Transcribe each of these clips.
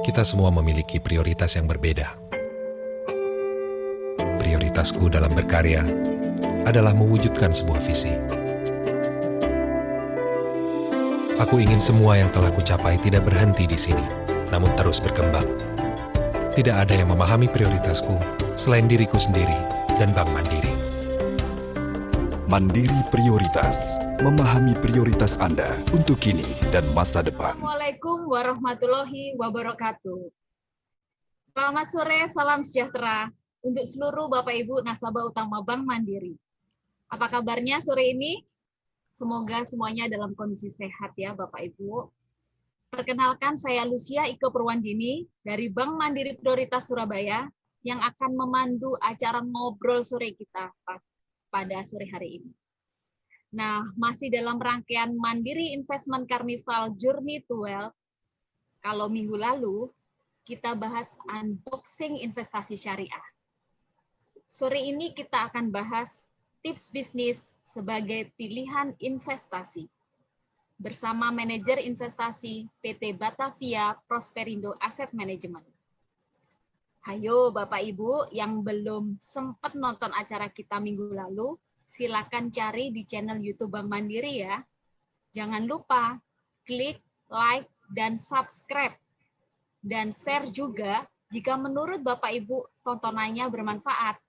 Kita semua memiliki prioritas yang berbeda. Prioritasku dalam berkarya adalah mewujudkan sebuah visi. Aku ingin semua yang telah kucapai tidak berhenti di sini, namun terus berkembang. Tidak ada yang memahami prioritasku selain diriku sendiri dan Bank Mandiri. Mandiri Prioritas, memahami prioritas Anda untuk kini dan masa depan. Assalamualaikum warahmatullahi wabarakatuh. Selamat sore, salam sejahtera untuk seluruh Bapak Ibu nasabah utama Bank Mandiri. Apa kabarnya sore ini? Semoga semuanya dalam kondisi sehat ya Bapak Ibu. Perkenalkan, saya Lucia Iko Purwandini dari Bank Mandiri Prioritas Surabaya yang akan memandu acara ngobrol sore kita pada sore hari ini. Nah, masih dalam rangkaian Mandiri Investment Carnival Journey to Wealth. Kalau minggu lalu kita bahas unboxing investasi syariah. Sore ini kita akan bahas tips bisnis sebagai pilihan investasi bersama manajer investasi PT Batavia Prosperindo Asset Management. Hayo Bapak Ibu yang belum sempat nonton acara kita minggu lalu, silakan cari di channel YouTube Bank Mandiri ya. Jangan lupa klik, like, dan subscribe. Dan share juga jika menurut Bapak Ibu tontonannya bermanfaat.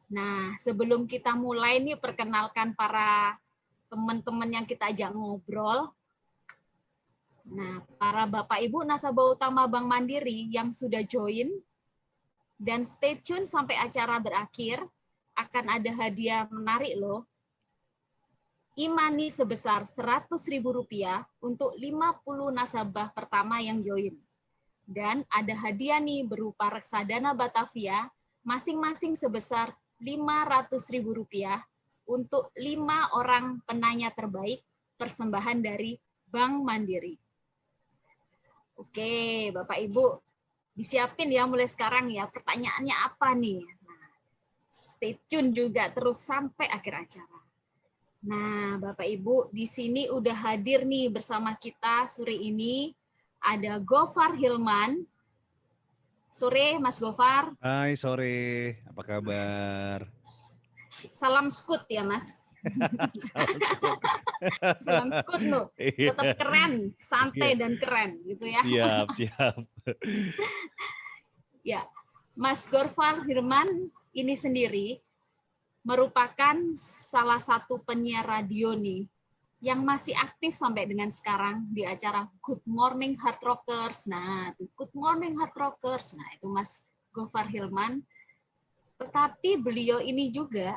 Nah, sebelum kita mulai nih, perkenalkan para teman-teman yang kita ajak ngobrol. Nah, para Bapak Ibu nasabah utama Bank Mandiri yang sudah join dan stay tune sampai acara berakhir, akan ada hadiah menarik loh. E-money sebesar Rp100.000 untuk 50 nasabah pertama yang join. Dan ada hadiah nih berupa reksadana Batavia masing-masing sebesar Rp500.000 untuk 5 orang penanya terbaik persembahan dari Bank Mandiri. Oke, Bapak Ibu, disiapin ya mulai sekarang ya. Pertanyaannya apa nih? Nah, stay tune juga terus sampai akhir acara. Nah, Bapak Ibu, di sini udah hadir nih bersama kita sore ini. Ada Gofar Hilman. Sore, Mas Gofar. Hai, sore. Apa kabar? Salam skut ya, Mas. Salam skut loh, tetap keren, santai dan keren gitu ya. Siap. Ya, Mas Gofar Hilman ini sendiri merupakan salah satu penyiar radio nih yang masih aktif sampai dengan sekarang di acara Good Morning Hard Rockers. Nah, Good Morning Hard Rockers. Nah, itu Mas Gofar Hilman. Tetapi beliau ini juga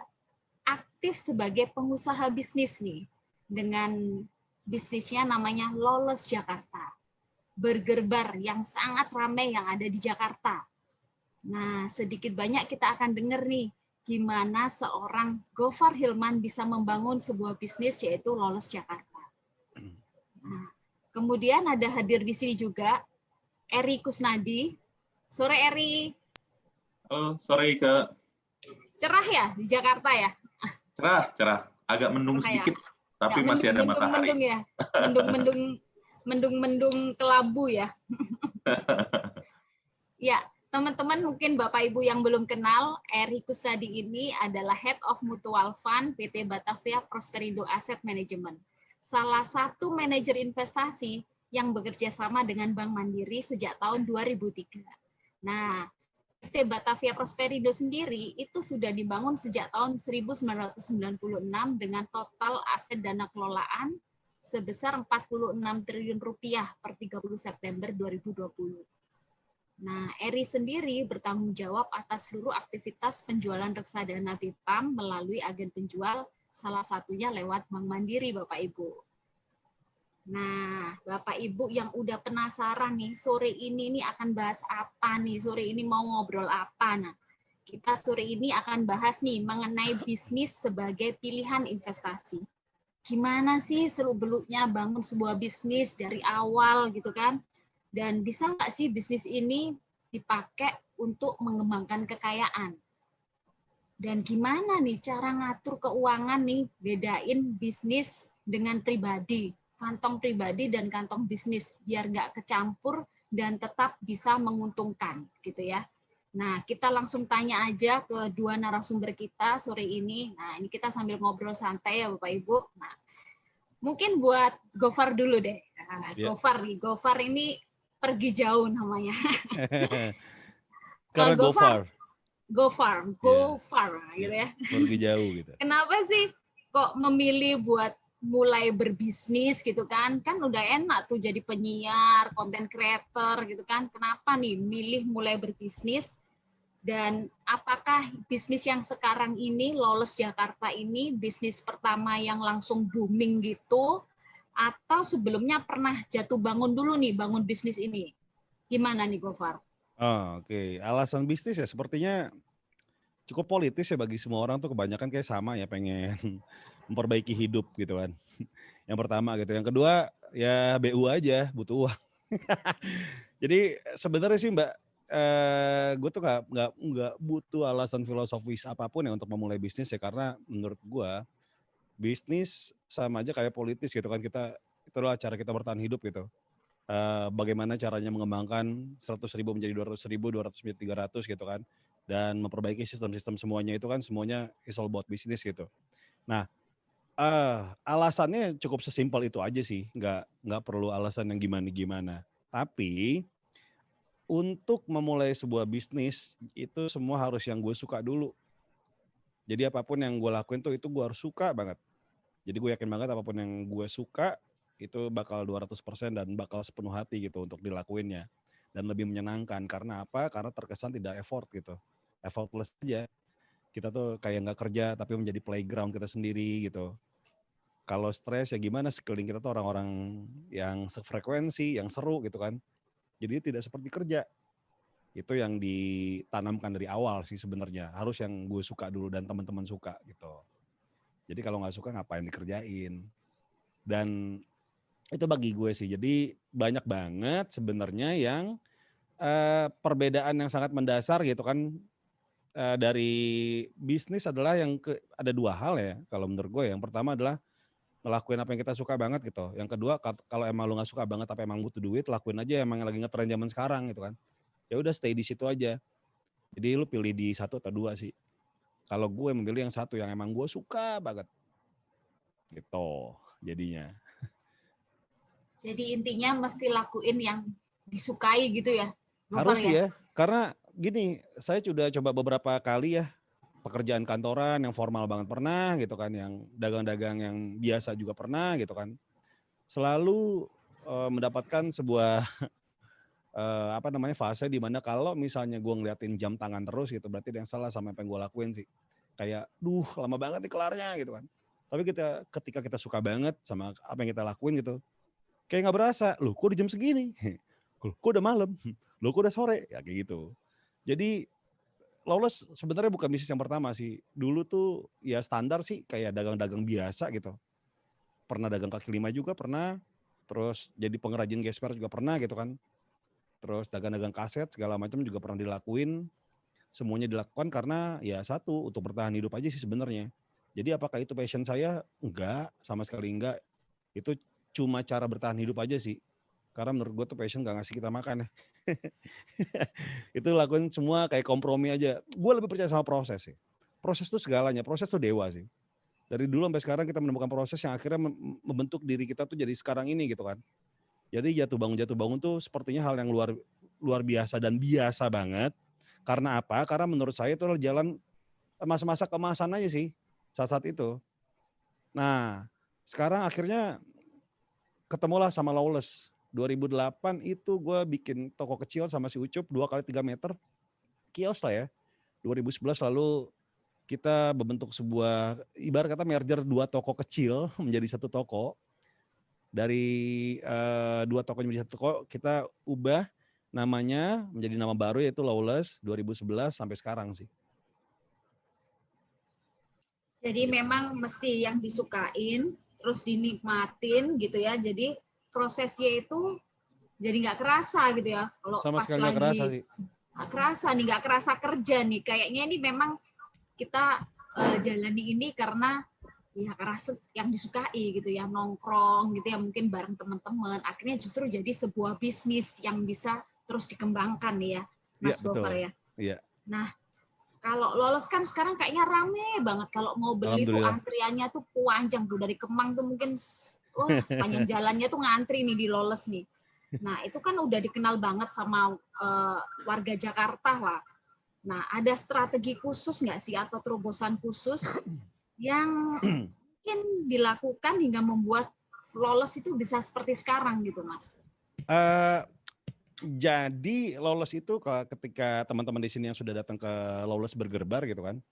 aktif sebagai pengusaha bisnis nih, dengan bisnisnya namanya Lawless Jakarta. Burger bar yang sangat ramai yang ada di Jakarta. Nah, sedikit banyak kita akan dengar nih, gimana seorang Gofar Hilman bisa membangun sebuah bisnis yaitu Lawless Jakarta. Nah, kemudian ada hadir di sini juga Eri Kusnadi. Sore Eri. Halo, sore Kak. Cerah ya di Jakarta ya? Cerah. Agak mendung sedikit, tapi ya, masih ada matahari. Mendung ya, mendung kelabu ya. Ya, teman-teman mungkin Bapak Ibu yang belum kenal, Eri Kusnadi ini adalah Head of Mutual Fund PT Batavia Prosperindo Asset Management. Salah satu manajer investasi yang bekerja sama dengan Bank Mandiri sejak tahun 2003. Nah, PT Batavia Prosperindo sendiri itu sudah dibangun sejak tahun 1996 dengan total aset dana kelolaan sebesar Rp46 triliun per 30 September 2020. Nah, Eri sendiri bertanggung jawab atas seluruh aktivitas penjualan reksadana BPAM melalui agen penjual, salah satunya lewat Bank Mandiri, Bapak Ibu. Nah, Bapak Ibu yang udah penasaran nih, sore ini akan bahas apa nih? Sore ini mau ngobrol apa? Nah, kita sore ini akan bahas nih mengenai bisnis sebagai pilihan investasi. Gimana sih seluk-beluknya bangun sebuah bisnis dari awal gitu kan? Dan bisa nggak sih bisnis ini dipakai untuk mengembangkan kekayaan? Dan gimana nih cara ngatur keuangan nih, bedain bisnis dengan pribadi? kantong pribadi dan kantong bisnis biar nggak kecampur dan tetap bisa menguntungkan gitu ya. Nah, kita langsung tanya aja ke dua narasumber kita sore ini. Nah, ini kita sambil ngobrol santai ya Bapak Ibu. Nah, mungkin buat Gofar dulu deh. Nah, Ya. Gofar ini pergi jauh namanya. Karena go far. Gofar gitu ya. Pergi jauh gitu. Kenapa sih kok memilih buat mulai berbisnis gitu kan? Kan udah enak tuh jadi penyiar, content creator gitu kan. Kenapa nih milih mulai berbisnis? Dan apakah bisnis yang sekarang ini, Lawless Jakarta ini, bisnis pertama yang langsung booming gitu? Atau sebelumnya pernah jatuh bangun dulu nih, bangun bisnis ini? Gimana nih Gofar? Oke. Alasan bisnis ya sepertinya cukup politis ya bagi semua orang tuh kebanyakan kayak sama ya pengen memperbaiki hidup gitu kan. Yang pertama gitu. Yang kedua ya BU aja butuh uang. Jadi sebenarnya sih Mbak, gue tuh nggak butuh alasan filosofis apapun ya untuk memulai bisnis ya karena menurut gue bisnis sama aja kayak politis gitu kan itulah cara kita bertahan hidup gitu. Bagaimana caranya mengembangkan 100.000 menjadi 200.000, 200 menjadi 300 gitu kan. Dan memperbaiki sistem-sistem semuanya itu kan semuanya is all about business gitu. Nah, alasannya cukup sesimpel itu aja sih, nggak perlu alasan yang gimana-gimana. Tapi untuk memulai sebuah bisnis itu semua harus yang gue suka dulu. Jadi apapun yang gue lakuin tuh itu gue harus suka banget. Jadi gue yakin banget apapun yang gue suka itu bakal 200% dan bakal sepenuh hati gitu untuk dilakuinnya. Dan lebih menyenangkan. Karena apa? Karena terkesan tidak effort gitu. Effortless aja. Kita tuh kayak nggak kerja tapi menjadi playground kita sendiri gitu. Kalau stres ya gimana sekeliling kita tuh orang-orang yang sefrekuensi, yang seru gitu kan. Jadi tidak seperti kerja. Itu yang ditanamkan dari awal sih sebenarnya. Harus yang gue suka dulu dan teman-teman suka gitu. Jadi kalau nggak suka ngapain dikerjain. Dan itu bagi gue sih. Jadi banyak banget sebenarnya yang perbedaan yang sangat mendasar gitu kan dari bisnis adalah ada dua hal ya kalau menurut gue. Yang pertama adalah ngelakuin apa yang kita suka banget gitu. Yang kedua kalau emang lu nggak suka banget tapi emang butuh duit, lakuin aja emang lagi ngetren zaman sekarang gitu kan. Ya udah stay di situ aja. Jadi lu pilih di satu atau dua sih. Kalau gue memilih yang satu yang emang gue suka banget. Gitu jadinya. Jadi intinya mesti lakuin yang disukai gitu ya? Gofar, Harus ya, karena gini, saya sudah coba beberapa kali ya pekerjaan kantoran yang formal banget pernah gitu kan, yang dagang-dagang yang biasa juga pernah gitu kan. Selalu mendapatkan sebuah fase di mana kalau misalnya gue ngeliatin jam tangan terus gitu, berarti ada yang salah sama apa yang gue lakuin sih. Kayak, lama banget nih kelarnya gitu kan. Tapi ketika kita suka banget sama apa yang kita lakuin gitu, kayak nggak berasa, loh kok udah jam segini? Loh kok udah malam? Loh kok udah sore? Ya kayak gitu. Jadi Lawless sebenarnya bukan bisnis yang pertama sih. Dulu tuh ya standar sih kayak dagang-dagang biasa gitu. Pernah dagang kaki lima juga pernah. Terus jadi pengrajin gesper juga pernah gitu kan. Terus dagang-dagang kaset segala macam juga pernah dilakuin. Semuanya dilakukan karena ya satu, untuk bertahan hidup aja sih sebenarnya. Jadi apakah itu passion saya? Enggak, sama sekali enggak. Itu cuma cara bertahan hidup aja sih. Karena menurut gue tuh passion gak ngasih kita makan ya. Itu lakuin semua kayak kompromi aja. Gue lebih percaya sama proses sih. Proses tuh segalanya, proses tuh dewa sih. Dari dulu sampai sekarang kita menemukan proses yang akhirnya membentuk diri kita tuh jadi sekarang ini gitu kan. Jadi jatuh bangun tuh sepertinya hal yang luar biasa dan biasa banget. Karena apa? Karena menurut saya itu adalah jalan masa-masa kemasan aja sih saat-saat itu. Nah, sekarang akhirnya ketemulah sama Lawless. 2008 itu gue bikin toko kecil sama si Ucup 2x3 meter. Kios lah ya. 2011 lalu kita membentuk sebuah, ibarat kata merger 2 toko kecil menjadi 1 toko. Dari 2 toko menjadi 1 toko, kita ubah namanya menjadi nama baru yaitu Lawless 2011 sampai sekarang sih. Jadi memang mesti yang disukain, terus dinikmatin gitu ya. Jadi prosesnya itu jadi nggak kerasa gitu ya. Kalau Sama pas sekali lagi nggak kerasa sih. Nggak kerasa kerja nih. Kayaknya ini memang kita jalani ini karena ya karena yang disukai gitu ya, nongkrong gitu ya, mungkin bareng teman-teman, akhirnya justru jadi sebuah bisnis yang bisa terus dikembangkan nih ya, Iya, Mas betul. Gofar ya. Iya. Nah, kalau lolos kan sekarang kayaknya rame banget, kalau mau beli tuh Alhamdulillah. antriannya tuh panjang tuh, dari Kemang tuh mungkin sepanjang jalannya tuh ngantri nih di lolos nih. Nah, itu kan udah dikenal banget sama warga Jakarta lah. Nah, ada strategi khusus nggak sih atau terobosan khusus yang mungkin dilakukan hingga membuat Flawless itu bisa seperti sekarang gitu, Mas? Jadi Lawless itu ketika teman-teman di sini yang sudah datang ke Lawless Burger Bar gitu kan.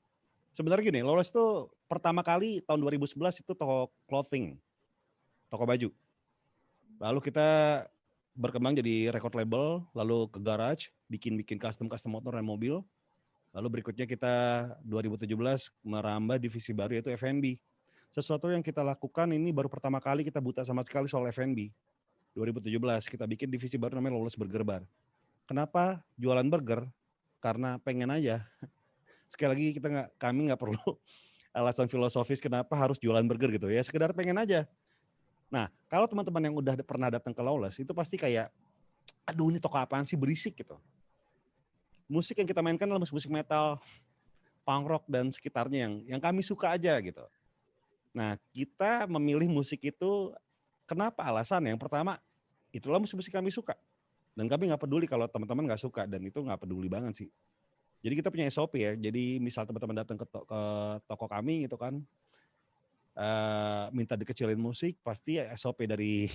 Sebenarnya gini, Lawless itu pertama kali tahun 2011 itu toko clothing, toko baju. Lalu kita berkembang jadi record label, lalu ke garage, bikin custom motor dan mobil. Lalu berikutnya kita 2017 merambah divisi baru yaitu F&B. Sesuatu yang kita lakukan ini baru pertama kali kita buta sama sekali soal F&B. 2017 kita bikin divisi baru namanya Lawless Burger Bar. Kenapa jualan burger? Karena pengen aja. Sekali lagi kami nggak perlu alasan filosofis kenapa harus jualan burger gitu ya. Sekedar pengen aja. Nah, kalau teman-teman yang udah pernah datang ke Lawless itu pasti kayak, aduh ini toko apaan sih, berisik gitu. Musik yang kita mainkan adalah musik metal, punk rock dan sekitarnya yang kami suka aja gitu. Nah, kita memilih musik itu kenapa? Alasan yang pertama, itulah musik-musik kami suka. Dan kami nggak peduli kalau teman-teman nggak suka, dan itu nggak peduli banget sih. Jadi kita punya SOP ya. Jadi misal teman-teman datang ke toko kami gitu kan, minta dikecilin musik, pasti SOP dari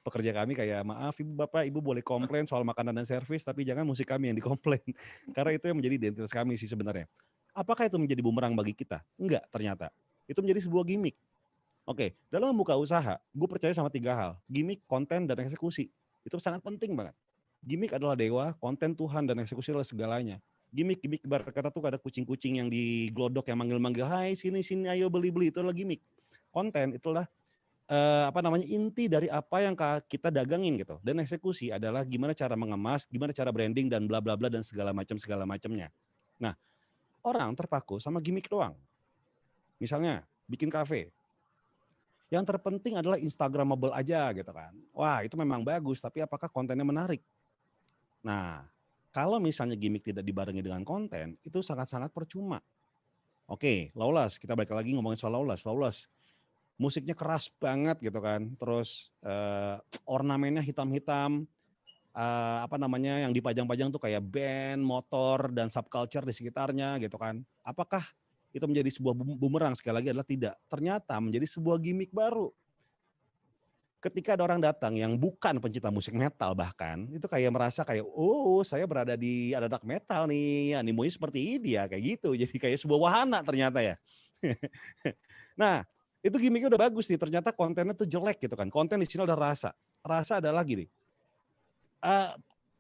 pekerja kami kayak, maaf ibu bapak, ibu boleh komplain soal makanan dan servis, tapi jangan musik kami yang dikomplain. Karena itu yang menjadi identitas kami sih sebenarnya. Apakah itu menjadi bumerang bagi kita? Enggak, ternyata. Itu menjadi sebuah gimmick. Oke, dalam membuka usaha, gue percaya sama 3 hal. Gimmick, konten, dan eksekusi. Itu sangat penting banget. Gimmick adalah dewa, konten Tuhan, dan eksekusi adalah segalanya. Gimmick ibarat kata tuh ada kucing-kucing yang diglodok yang manggil-manggil, hai sini ayo beli-beli, itu adalah gimmick. Konten itulah inti dari apa yang kita dagangin gitu. Dan eksekusi adalah gimana cara mengemas, gimana cara branding dan bla bla bla dan segala macamnya. Nah, orang terpaku sama gimmick doang. Misalnya bikin kafe. Yang terpenting adalah Instagramable aja gitu kan. Wah, itu memang bagus, tapi apakah kontennya menarik? Nah, kalau misalnya gimmick tidak dibarengi dengan konten, itu sangat-sangat percuma. Oke, Lawless, kita balik lagi ngomongin soal Lawless. Musiknya keras banget gitu kan, terus ornamennya hitam-hitam, yang dipajang-pajang tuh kayak band, motor, dan subculture di sekitarnya gitu kan. Apakah itu menjadi sebuah bumerang? Sekali lagi adalah tidak. Ternyata menjadi sebuah gimmick baru. Ketika ada orang datang yang bukan pencinta musik metal bahkan, itu kayak merasa kayak, oh saya berada di anak metal nih, animonya seperti ini ya, kayak gitu. Jadi kayak sebuah wahana ternyata ya. Nah, itu gimmicknya udah bagus nih, ternyata kontennya tuh jelek gitu kan. Konten di sini ada rasa. Rasa adalah gini,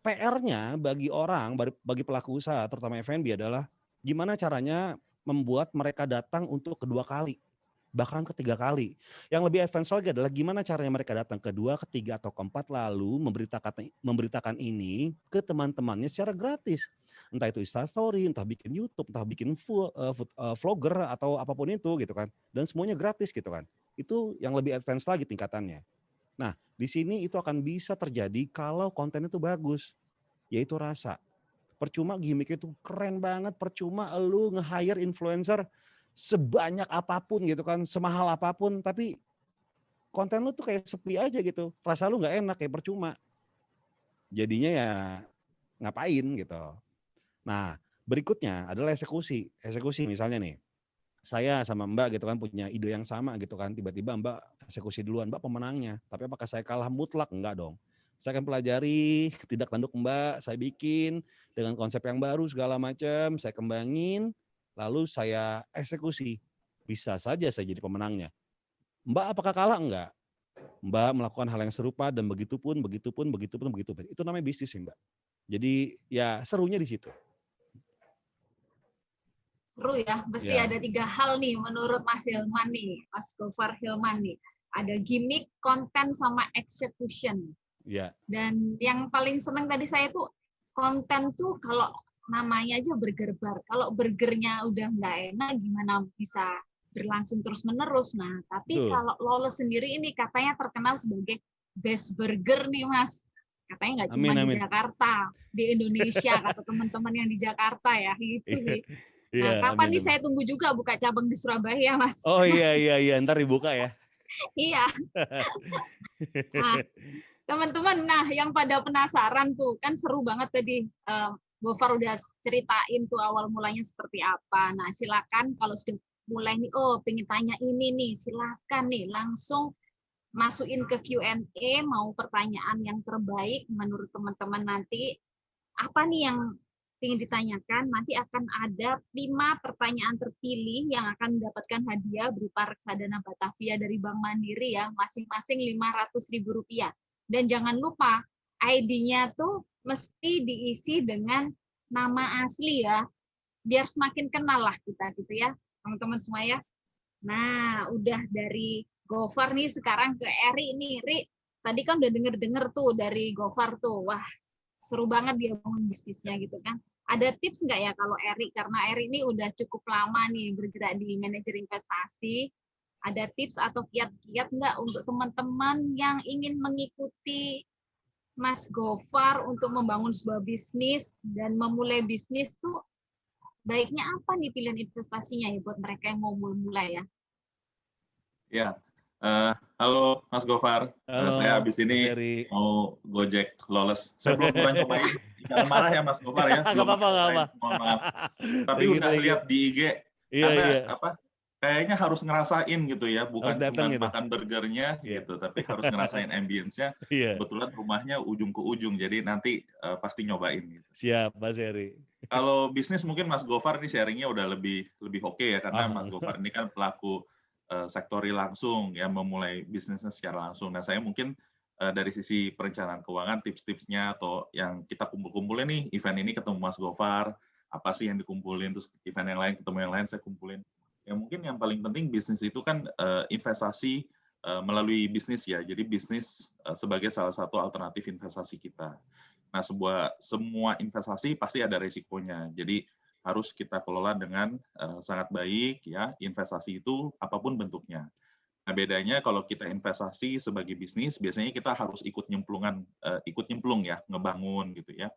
PR-nya bagi orang, bagi pelaku usaha, terutama F&B adalah gimana caranya membuat mereka datang untuk kedua kali, bahkan ketiga kali. Yang lebih advance lagi adalah gimana caranya mereka datang kedua, ketiga, atau keempat, lalu memberitakan ini ke teman-temannya secara gratis. Entah itu Instastory, entah bikin YouTube, entah bikin vlogger, atau apapun itu gitu kan. Dan semuanya gratis gitu kan. Itu yang lebih advance lagi tingkatannya. Nah, di sini itu akan bisa terjadi kalau konten itu bagus, yaitu rasa. Percuma gimmick itu keren banget, percuma lu nge-hire influencer sebanyak apapun gitu kan, semahal apapun, tapi konten lu tuh kayak sepi aja gitu, rasa lu nggak enak, kayak percuma. Jadinya ya ngapain gitu. Nah, berikutnya adalah eksekusi. Eksekusi misalnya nih, saya sama Mbak gitu kan punya ide yang sama gitu kan, tiba-tiba Mbak eksekusi duluan, Mbak pemenangnya. Tapi apakah saya kalah mutlak? Enggak dong. Saya akan pelajari tindak tanduk Mbak, saya bikin dengan konsep yang baru segala macam, saya kembangin, lalu saya eksekusi. Bisa saja saya jadi pemenangnya. Mbak apakah kalah? Enggak. Mbak melakukan hal yang serupa dan begitu pun. Itu namanya bisnis ya Mbak. Jadi ya serunya di situ. Seru ya, mesti ada 3 hal nih menurut Mas Hilman nih, Mas Gofar Hilman nih. Ada gimmick, konten, sama execution. Ya. Dan yang paling seneng tadi saya tuh konten tuh kalau namanya aja burger bar. Kalau burgernya udah nggak enak, gimana bisa berlangsung terus-menerus. Nah, tapi Betul. kalau Lawless sendiri ini katanya terkenal sebagai best burger nih, Mas. Katanya nggak cuma Amin, di amin. Jakarta, di Indonesia, kata teman-teman yang di Jakarta ya, itu Iya, sih. iya, Nah, kapan amin, nih amin. saya tunggu juga buka cabang di Surabaya, Mas. Oh iya, iya, iya, ntar dibuka ya. Iya. Nah, teman-teman, nah yang pada penasaran tuh, kan seru banget tadi. Gofar udah ceritain tuh awal mulanya seperti apa. Nah, silakan kalau sudah mulai nih, oh pengen tanya ini nih, silakan nih langsung masukin ke Q&A, mau pertanyaan yang terbaik menurut teman-teman nanti. Apa nih yang ingin ditanyakan? Nanti akan ada 5 pertanyaan terpilih yang akan mendapatkan hadiah berupa reksadana Batavia dari Bank Mandiri ya, masing-masing Rp500.000. Dan jangan lupa ID-nya tuh mesti diisi dengan nama asli ya, biar semakin kenal lah kita gitu ya, teman-teman semua ya. Nah, udah dari Gofar nih, sekarang ke Eri nih. Ri, tadi kan udah denger-denger tuh dari Gofar tuh, wah seru banget dia bangun bisnisnya gitu kan. Ada tips nggak ya kalau Eri, karena Eri ini udah cukup lama nih bergerak di manajer investasi, ada tips atau kiat-kiat nggak untuk teman-teman yang ingin mengikuti Mas Gofar untuk membangun sebuah bisnis dan memulai bisnis tuh baiknya apa nih pilihan investasinya ya buat mereka yang mau mulai ya? Ya, halo Mas Gofar. Saya Halo, habis Mas ini Eri. mau Gojek Lawless. Saya belum pernah cobain. Jangan marah ya Mas Gofar ya. Nggak Belum apa-apa, pernah nggak cobain. apa. Mohon maaf. Tapi Thank you, udah thank you. lihat di IG. Iya, Karena iya. kayaknya harus ngerasain gitu ya. Harus Bukan datang cuma gitu. makan burgernya Iya. gitu, tapi harus ngerasain ambience-nya. Iya. Kebetulan rumahnya ujung ke ujung, jadi nanti pasti nyobain gitu. Siap, Mas Eri. Kalau bisnis mungkin Mas Gofar ini sharingnya udah lebih oke ya, karena Mas Ah, Gofar ini kan pelaku sektor real langsung ya, memulai bisnisnya secara langsung. Nah, saya mungkin dari sisi perencanaan keuangan, tips-tipsnya atau yang kita kumpul-kumpulin nih, event ini ketemu Mas Gofar, apa sih yang dikumpulin, terus event yang lain ketemu yang lain saya kumpulin. Ya mungkin yang paling penting bisnis itu kan investasi melalui bisnis ya. Jadi bisnis sebagai salah satu alternatif investasi kita. Nah, semua investasi pasti ada resikonya. Jadi harus kita kelola dengan sangat baik ya. Investasi itu apapun bentuknya. Nah, bedanya kalau kita investasi sebagai bisnis, biasanya kita harus ikut nyemplung ya, ngebangun gitu ya.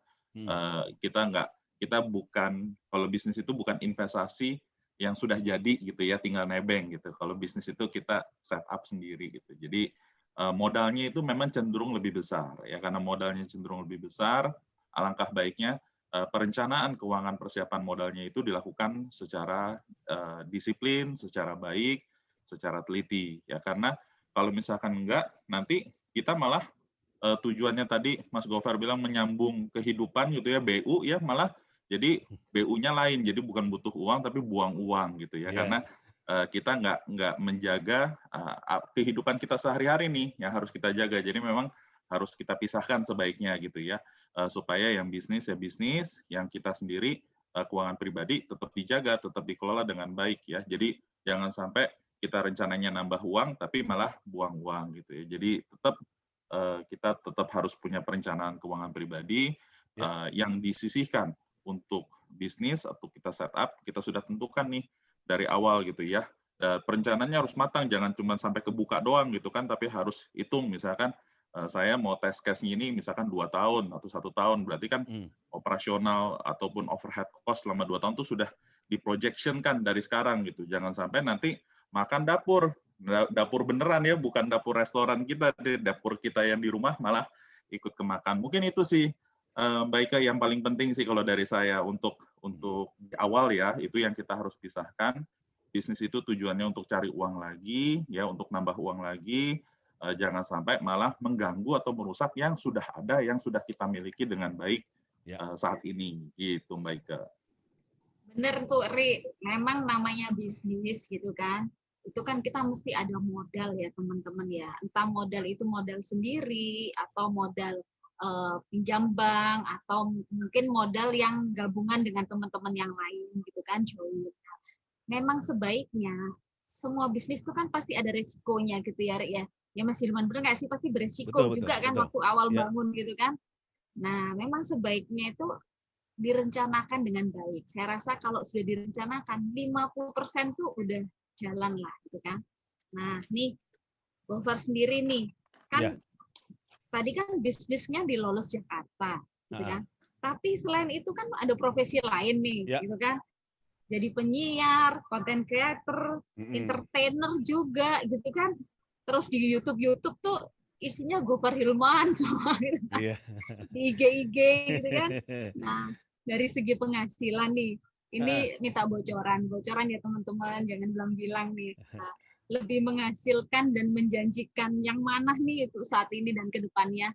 Kita bukan, kalau bisnis itu bukan investasi yang sudah jadi gitu ya, tinggal nebeng gitu. Kalau bisnis itu kita set up sendiri gitu. Jadi modalnya itu memang cenderung lebih besar ya, karena modalnya cenderung lebih besar, alangkah baiknya perencanaan keuangan persiapan modalnya itu dilakukan secara disiplin, secara baik, secara teliti ya, karena kalau misalkan enggak, nanti kita malah tujuannya tadi Mas Gofar bilang menyambung kehidupan gitu ya, BU ya, malah jadi BU-nya lain, jadi bukan butuh uang tapi buang uang gitu ya, karena kita nggak menjaga kehidupan kita sehari-hari nih yang harus kita jaga. Jadi memang harus kita pisahkan sebaiknya gitu ya, supaya yang bisnis ya bisnis, yang kita sendiri keuangan pribadi tetap dijaga, tetap dikelola dengan baik ya. Jadi jangan sampai kita rencananya nambah uang tapi malah buang uang gitu ya. Jadi kita tetap harus punya perencanaan keuangan pribadi yang disisihkan untuk bisnis atau kita setup, kita sudah tentukan nih dari awal gitu ya. Perencanaannya harus matang, jangan cuma sampai kebuka doang gitu kan, tapi harus hitung misalkan saya mau tes cash ini misalkan 2 tahun atau 1 tahun, berarti kan operasional ataupun overhead cost selama 2 tahun itu sudah diprojectionkan dari sekarang gitu. Jangan sampai nanti makan dapur beneran ya, bukan dapur restoran kita, dapur kita yang di rumah malah ikut kemakan. Mungkin itu sih Mbak Ika yang paling penting sih kalau dari saya untuk di awal ya, itu yang kita harus pisahkan. Bisnis itu tujuannya untuk cari uang lagi ya, untuk nambah uang lagi, jangan sampai malah mengganggu atau merusak yang sudah ada, yang sudah kita miliki dengan baik saat ini gitu Mbak Ika. Bener tuh Ri, memang namanya bisnis gitu kan, itu kan kita mesti ada modal ya teman-teman ya, entah modal itu modal sendiri atau modal pinjam bank atau mungkin modal yang gabungan dengan teman-teman yang lain gitu kan, join. Memang sebaiknya semua bisnis itu kan pasti ada resikonya gitu ya, Ri ya. Ya Mas Hilman bener nggak sih, pasti beresiko juga kan waktu awal bangun gitu kan. Nah, memang sebaiknya itu direncanakan dengan baik. Saya rasa kalau sudah direncanakan 50% tuh udah jalan lah gitu kan. Nah, nih Gofar sendiri nih kan Ya. tadi kan bisnisnya di Lolos Jakarta gitu Ah, kan. Tapi selain itu kan ada profesi lain nih Ya. gitu kan. Jadi penyiar, content creator, mm-mm. entertainer juga gitu kan. Terus di YouTube tuh isinya Gofar Hilman semua gitu kan. Iya. Di IG gitu kan. Nah, dari segi penghasilan nih, ini minta bocoran ya teman-teman, jangan bilang-bilang nih. Nah, lebih menghasilkan dan menjanjikan yang mana nih itu saat ini dan ke depannya?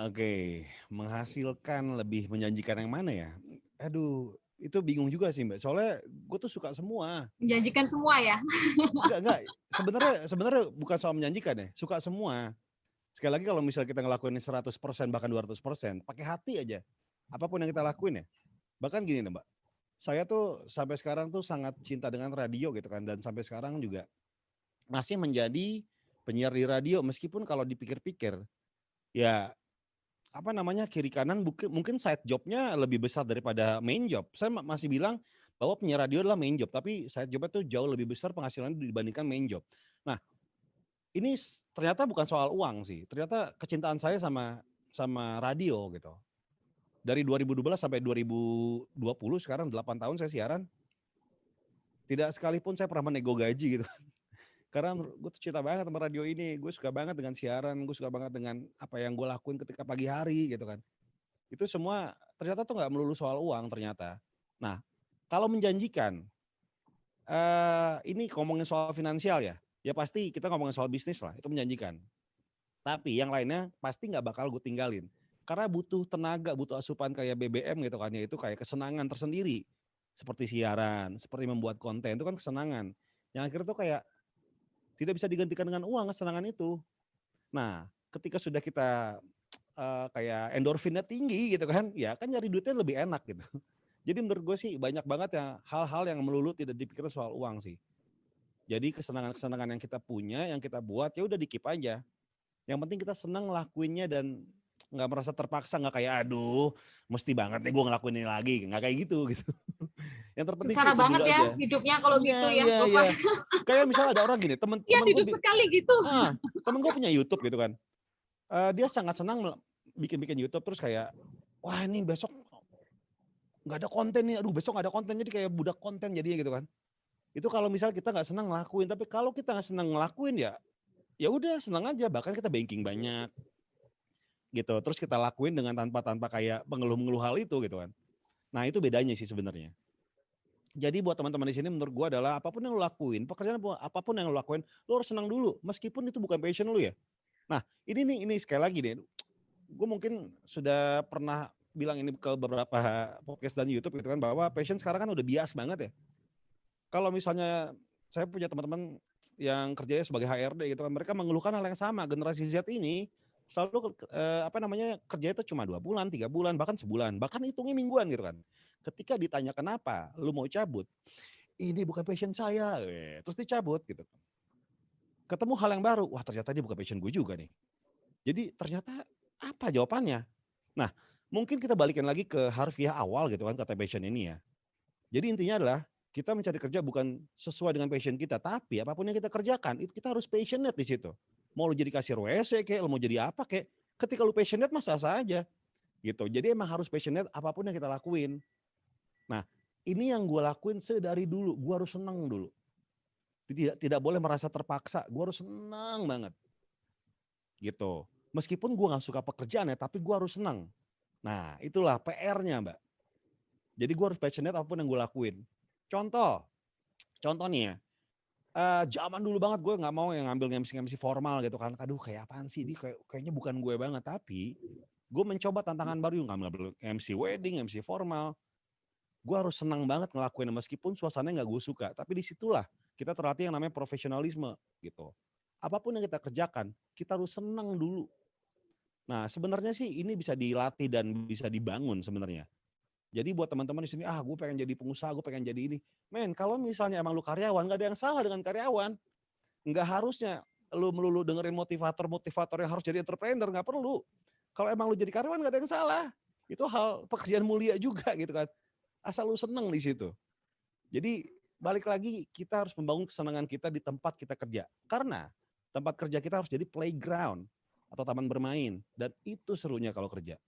Oke. Menghasilkan lebih menjanjikan yang mana ya? Aduh, itu bingung juga sih Mbak. Soalnya gue tuh suka semua. Menjanjikan semua ya. Enggak. Sebenarnya bukan soal menjanjikan ya. Suka semua. Sekali lagi kalau misalnya kita ngelakuin 100% bahkan 200%, pakai hati aja. Apapun yang kita lakuin ya. Bahkan gini nih Mbak. Saya tuh sampai sekarang tuh sangat cinta dengan radio gitu kan. Dan sampai sekarang juga masih menjadi penyiar di radio. Meskipun kalau dipikir-pikir, ya apa namanya kiri kanan mungkin side jobnya lebih besar daripada main job. Saya masih bilang bahwa penyiar radio adalah main job, tapi side jobnya tuh jauh lebih besar penghasilannya dibandingkan main job. Nah, ini ternyata bukan soal uang sih. Ternyata kecintaan saya sama radio gitu. Dari 2012 sampai 2020 sekarang 8 tahun saya siaran. Tidak sekalipun saya pernah menego gaji gitu. Karena gue tuh cinta banget sama radio ini. Gue suka banget dengan siaran, gue suka banget dengan apa yang gue lakuin ketika pagi hari gitu kan. Itu semua ternyata tuh nggak melulu soal uang ternyata. Nah, kalau menjanjikan, ini ngomongin soal finansial ya pasti kita ngomongin soal bisnis lah, itu menjanjikan. Tapi yang lainnya pasti nggak bakal gue tinggalin. Karena butuh tenaga, butuh asupan kayak BBM gitu kan, ya itu kayak kesenangan tersendiri. Seperti siaran, seperti membuat konten, itu kan kesenangan. Yang akhirnya tuh kayak tidak bisa digantikan dengan uang kesenangan itu. Nah, ketika sudah kita kayak endorfinnya tinggi gitu kan, ya kan nyari duitnya lebih enak gitu. Jadi menurut gue sih banyak banget ya hal-hal yang melulu tidak dipikir soal uang sih. Jadi kesenangan-kesenangan yang kita punya, yang kita buat ya udah di-keep aja. Yang penting kita senang ngelakuinnya dan nggak merasa terpaksa, nggak kayak aduh mesti banget nih gue ngelakuin ini lagi, nggak kayak gitu. Yang terpenting sih Sengsara itu banget dulu ya aja. hidupnya kalau gitu ya, Iya. Gofar. Kayak misalnya ada orang gini, Iya, temen hidup gue, sekali gitu. temen gue punya YouTube gitu kan. Dia sangat senang bikin YouTube terus kayak, wah ini besok nggak ada konten nih, aduh besok nggak ada konten, jadi kayak budak konten jadinya gitu kan. Itu kalau misal kita nggak senang ngelakuin, tapi kalau kita nggak senang ngelakuin ya udah senang aja, bahkan kita banking banyak gitu, terus kita lakuin dengan tanpa kayak mengeluh-mengeluh hal itu gitu kan. Nah itu bedanya sih sebenarnya. Jadi buat teman-teman di sini menurut gue adalah apapun yang lo lakuin, pekerjaan apapun yang lo lakuin, lo harus senang dulu, meskipun itu bukan passion lo ya. Nah ini sekali lagi deh, gue mungkin sudah pernah bilang ini ke beberapa podcast dan YouTube gitu kan, bahwa passion sekarang kan udah bias banget ya. Kalau misalnya saya punya teman-teman yang kerjanya sebagai HRD gitu kan, mereka mengeluhkan hal yang sama. Generasi Z ini selalu kerjanya itu cuma 2 bulan, 3 bulan, bahkan sebulan, bahkan hitungnya mingguan gitu kan. Ketika ditanya kenapa lu mau cabut, ini bukan passion saya, terus dicabut gitu. Ketemu hal yang baru, wah ternyata ini bukan passion gue juga nih. Jadi ternyata apa jawabannya? Nah, mungkin kita balikin lagi ke harfiah awal gitu kan, kata passion ini ya. Jadi intinya adalah kita mencari kerja bukan sesuai dengan passion kita, tapi apapun yang kita kerjakan, itu kita harus passionate di situ. Mau lu jadi kasir WC kayak, lu mau jadi apa kayak, ketika lu passionate mah sah-sah aja. Gitu. Jadi emang harus passionate apapun yang kita lakuin. Nah, ini yang gue lakuin sedari dulu, gue harus senang dulu. Tidak boleh merasa terpaksa, gue harus senang banget. Gitu. Meskipun gue gak suka pekerjaannya, tapi gue harus senang. Nah, itulah PR-nya, Mbak. Jadi gue harus passionate apapun yang gue lakuin. Contoh nih ya, zaman dulu banget gue nggak mau yang ngambil MC formal gitu kan. Aduh kayak apaan sih, ini kayaknya bukan gue banget. Tapi gue mencoba tantangan baru, ngambil MC wedding, MC formal. Gue harus senang banget ngelakuin meskipun suasananya nggak gue suka. Tapi disitulah kita terlatih yang namanya profesionalisme gitu. Apapun yang kita kerjakan, kita harus senang dulu. Nah sebenarnya sih ini bisa dilatih dan bisa dibangun sebenarnya. Jadi buat teman-teman di sini, gue pengen jadi pengusaha, gue pengen jadi ini. Men, kalau misalnya emang lu karyawan, gak ada yang salah dengan karyawan. Nggak harusnya lu melulu dengerin motivator yang harus jadi entrepreneur, nggak perlu. Kalau emang lu jadi karyawan gak ada yang salah. Itu hal pekerjaan mulia juga gitu kan. Asal lu seneng di situ. Jadi balik lagi kita harus membangun kesenangan kita di tempat kita kerja. Karena tempat kerja kita harus jadi playground atau taman bermain. Dan itu serunya kalau kerja.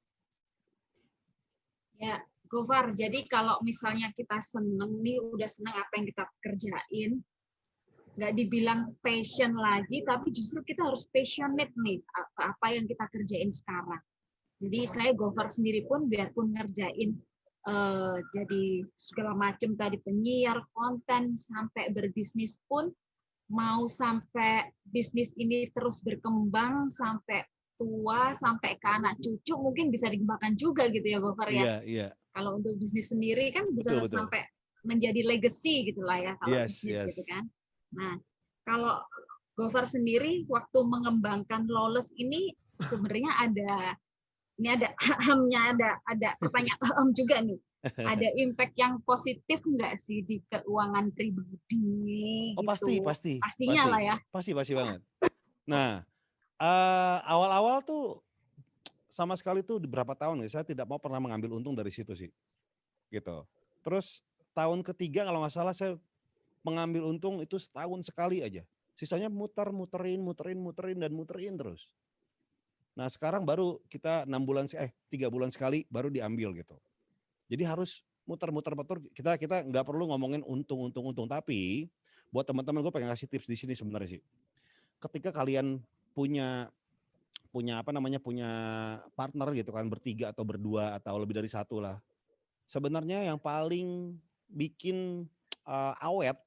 Ya, Gofar, jadi kalau misalnya kita seneng nih, udah seneng apa yang kita kerjain, nggak dibilang passion lagi, tapi justru kita harus passionate nih, apa yang kita kerjain sekarang. Jadi saya Gofar sendiri pun, biarpun ngerjain jadi segala macam tadi, penyiar, konten, sampai berbisnis pun, mau sampai bisnis ini terus berkembang, sampai tua, sampai ke anak cucu, mungkin bisa dikembangkan juga gitu ya Gofar ya. Iya, iya. Kalau untuk bisnis sendiri kan bisa Betul, betul. sampai menjadi legacy gitulah ya kalau Yes, bisnis yes. gitu kan. Nah, kalau Gofar sendiri waktu mengembangkan Lawless ini sebenarnya ada ahamnya, ada pertanyaan juga nih. Ada impact yang positif nggak sih di keuangan pribadi Oh gitu? pasti. Pastinya lah ya. Pasti banget. Nah, awal-awal tuh sama sekali tuh beberapa tahun ya, saya tidak mau pernah mengambil untung dari situ sih. Gitu. Terus tahun ketiga kalau nggak salah saya mengambil untung itu setahun sekali aja. Sisanya muterin terus. Nah sekarang baru kita 3 bulan sekali baru diambil gitu. Jadi harus muter-muter. Kita nggak perlu ngomongin untung. Tapi buat teman-teman gue pengen kasih tips di sini sebenarnya sih. Ketika kalian punya partner gitu kan, bertiga atau berdua atau lebih dari satu lah. Sebenarnya yang paling bikin awet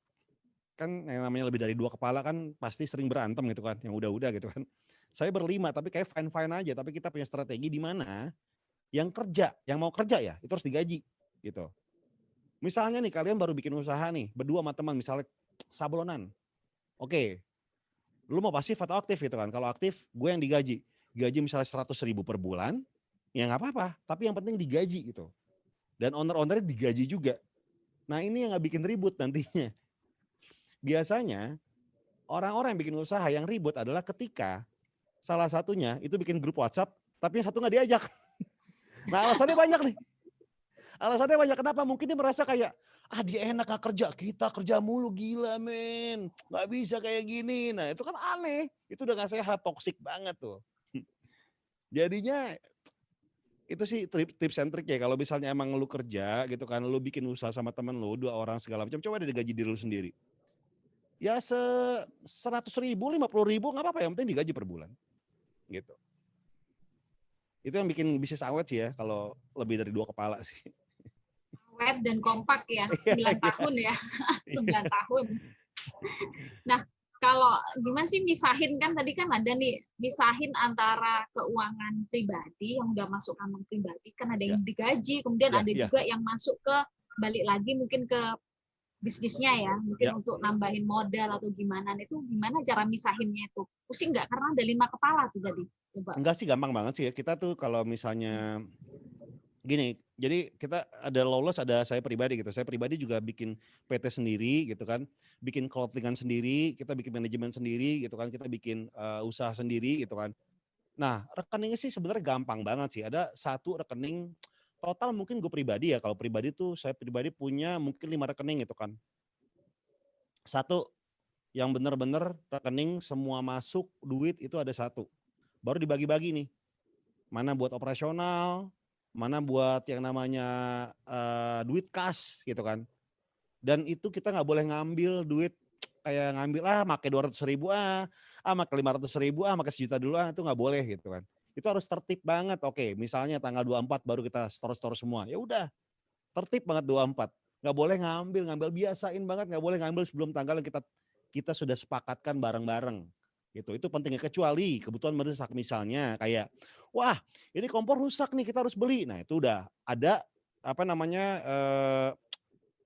kan yang namanya lebih dari 2 kepala kan pasti sering berantem gitu kan, yang udah gitu kan. Saya berlima tapi kayak fine aja, tapi kita punya strategi di mana yang mau kerja ya itu harus digaji gitu. Misalnya nih kalian baru bikin usaha nih berdua sama teman, misalnya sablonan. Oke. Lu mau pasif atau aktif gitu kan? Kalau aktif gue yang digaji misalnya 100.000 per bulan, ya nggak apa-apa. Tapi yang penting digaji gitu. Dan owner-ownernya digaji juga. Nah ini yang nggak bikin ribut nantinya. Biasanya orang-orang yang bikin usaha yang ribut adalah ketika salah satunya itu bikin grup WhatsApp, tapi yang satu nggak diajak. Nah alasannya banyak nih. Alasannya banyak, kenapa? Mungkin dia merasa kayak, dia enak gak kerja, kita kerja mulu, gila men. Gak bisa kayak gini. Nah itu kan aneh, itu udah gak sehat, toksik banget tuh. Jadinya itu sih tips and trick ya, kalau misalnya emang lu kerja gitu kan, lu bikin usaha sama temen lu, 2 orang segala macam, coba deh digaji diri lu sendiri. Ya 100.000, 50.000 gak apa-apa, yang penting digaji per bulan. Gitu. Itu yang bikin bisnis awet sih ya, kalau lebih dari 2 kepala sih. Awet dan kompak ya, 9 tahun ya, 9 tahun. Nah, kalau gimana sih misahin, kan tadi kan ada nih, misahin antara keuangan pribadi yang udah masuk kantong pribadi, kan ada yang digaji, kemudian ada juga yang masuk ke, balik lagi mungkin ke bisnisnya ya, mungkin untuk nambahin modal atau gimana, itu gimana cara misahinnya itu? Pusing nggak? Karena ada 5 kepala tuh tadi. Coba. Enggak sih, gampang banget sih ya. Kita tuh kalau misalnya gini, jadi kita ada Lawless, ada saya pribadi gitu. Saya pribadi juga bikin PT sendiri gitu kan, bikin clothingan sendiri, kita bikin manajemen sendiri gitu kan, kita bikin usaha sendiri gitu kan. Nah rekeningnya sih sebenarnya gampang banget sih. Ada 1 rekening total, mungkin gue pribadi ya, kalau pribadi tuh saya pribadi punya mungkin 5 rekening gitu kan. 1 yang benar-benar rekening semua masuk duit itu ada 1. Baru dibagi-bagi nih, mana buat operasional, mana buat yang namanya duit kas gitu kan. Dan itu kita nggak boleh ngambil duit kayak ngambil pakai 200.000 pakai 500.000 pakai 1 juta dulu itu nggak boleh gitu kan. Itu harus tertib banget. Oke, misalnya tanggal 24 baru kita store semua. Ya udah, tertib banget 24. Nggak boleh ngambil, biasain banget, nggak boleh ngambil sebelum tanggal yang kita sudah sepakatkan bareng-bareng. Gitu. Itu pentingnya, kecuali kebutuhan mendesak, misalnya kayak wah ini kompor rusak nih kita harus beli. Nah itu udah ada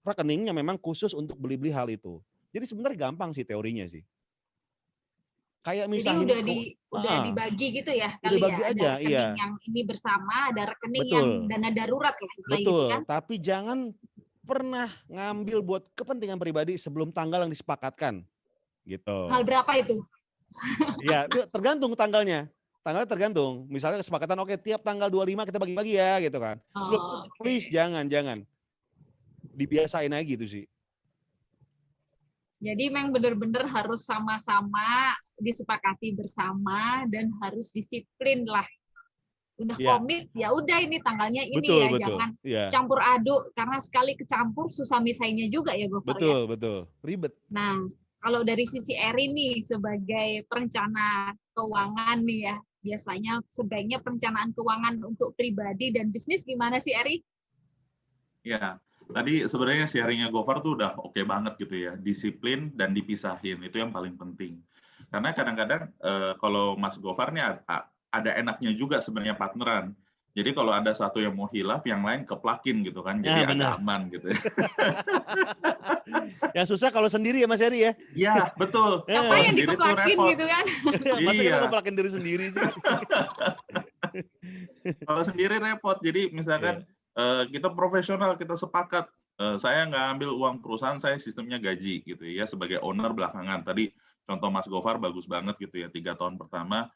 rekeningnya memang khusus untuk beli hal itu. Jadi sebenarnya gampang sih teorinya sih. Kayak misalnya jadi udah dibagi gitu ya kali dibagi ya, aja, ada rekening yang ini bersama, ada rekening yang dana darurat lah istilahnya gitu kan. Tapi jangan pernah ngambil buat kepentingan pribadi sebelum tanggal yang disepakatkan gitu. Hal berapa itu? Ya itu tergantung tanggalnya. Tanggalnya tergantung. Misalnya kesepakatan oke tiap tanggal 25 kita bagi-bagi ya gitu kan. Sebelum please jangan. Dibiasain aja gitu sih. Jadi memang benar-benar harus sama-sama disepakati bersama dan harus disiplin lah. Udah Ya, komit, ya udah ini tanggalnya ini betul, ya, betul. jangan Ya, campur aduk karena sekali kecampur susah misainya juga ya Gofar ya. betul, betul. Ribet. Nah, kalau dari sisi Eri nih sebagai perencana keuangan nih ya, biasanya sebaiknya perencanaan keuangan untuk pribadi dan bisnis gimana sih Eri? Ya, tadi sebenarnya sharingnya Gofar tuh udah oke banget gitu ya. Disiplin dan dipisahin, itu yang paling penting. Karena kadang-kadang kalau Mas Gofar nih ada enaknya juga sebenarnya partneran. Jadi kalau ada satu yang mau hilaf, yang lain keplakin gitu kan, Nah, jadi benar. agak aman gitu ya. Yang susah kalau sendiri ya Mas Heri ya. Iya, betul. Eh. Apa Kalau yang sendiri tuh dikeplakin repot. gitu kan? Masa kita Iya. ngeplakin diri sendiri sih? Kalau sendiri repot. Jadi misalkan kita profesional, kita sepakat. Saya nggak ambil uang perusahaan, saya sistemnya gaji gitu ya sebagai owner belakangan. Tadi contoh Mas Gofar bagus banget gitu ya. 3 tahun pertama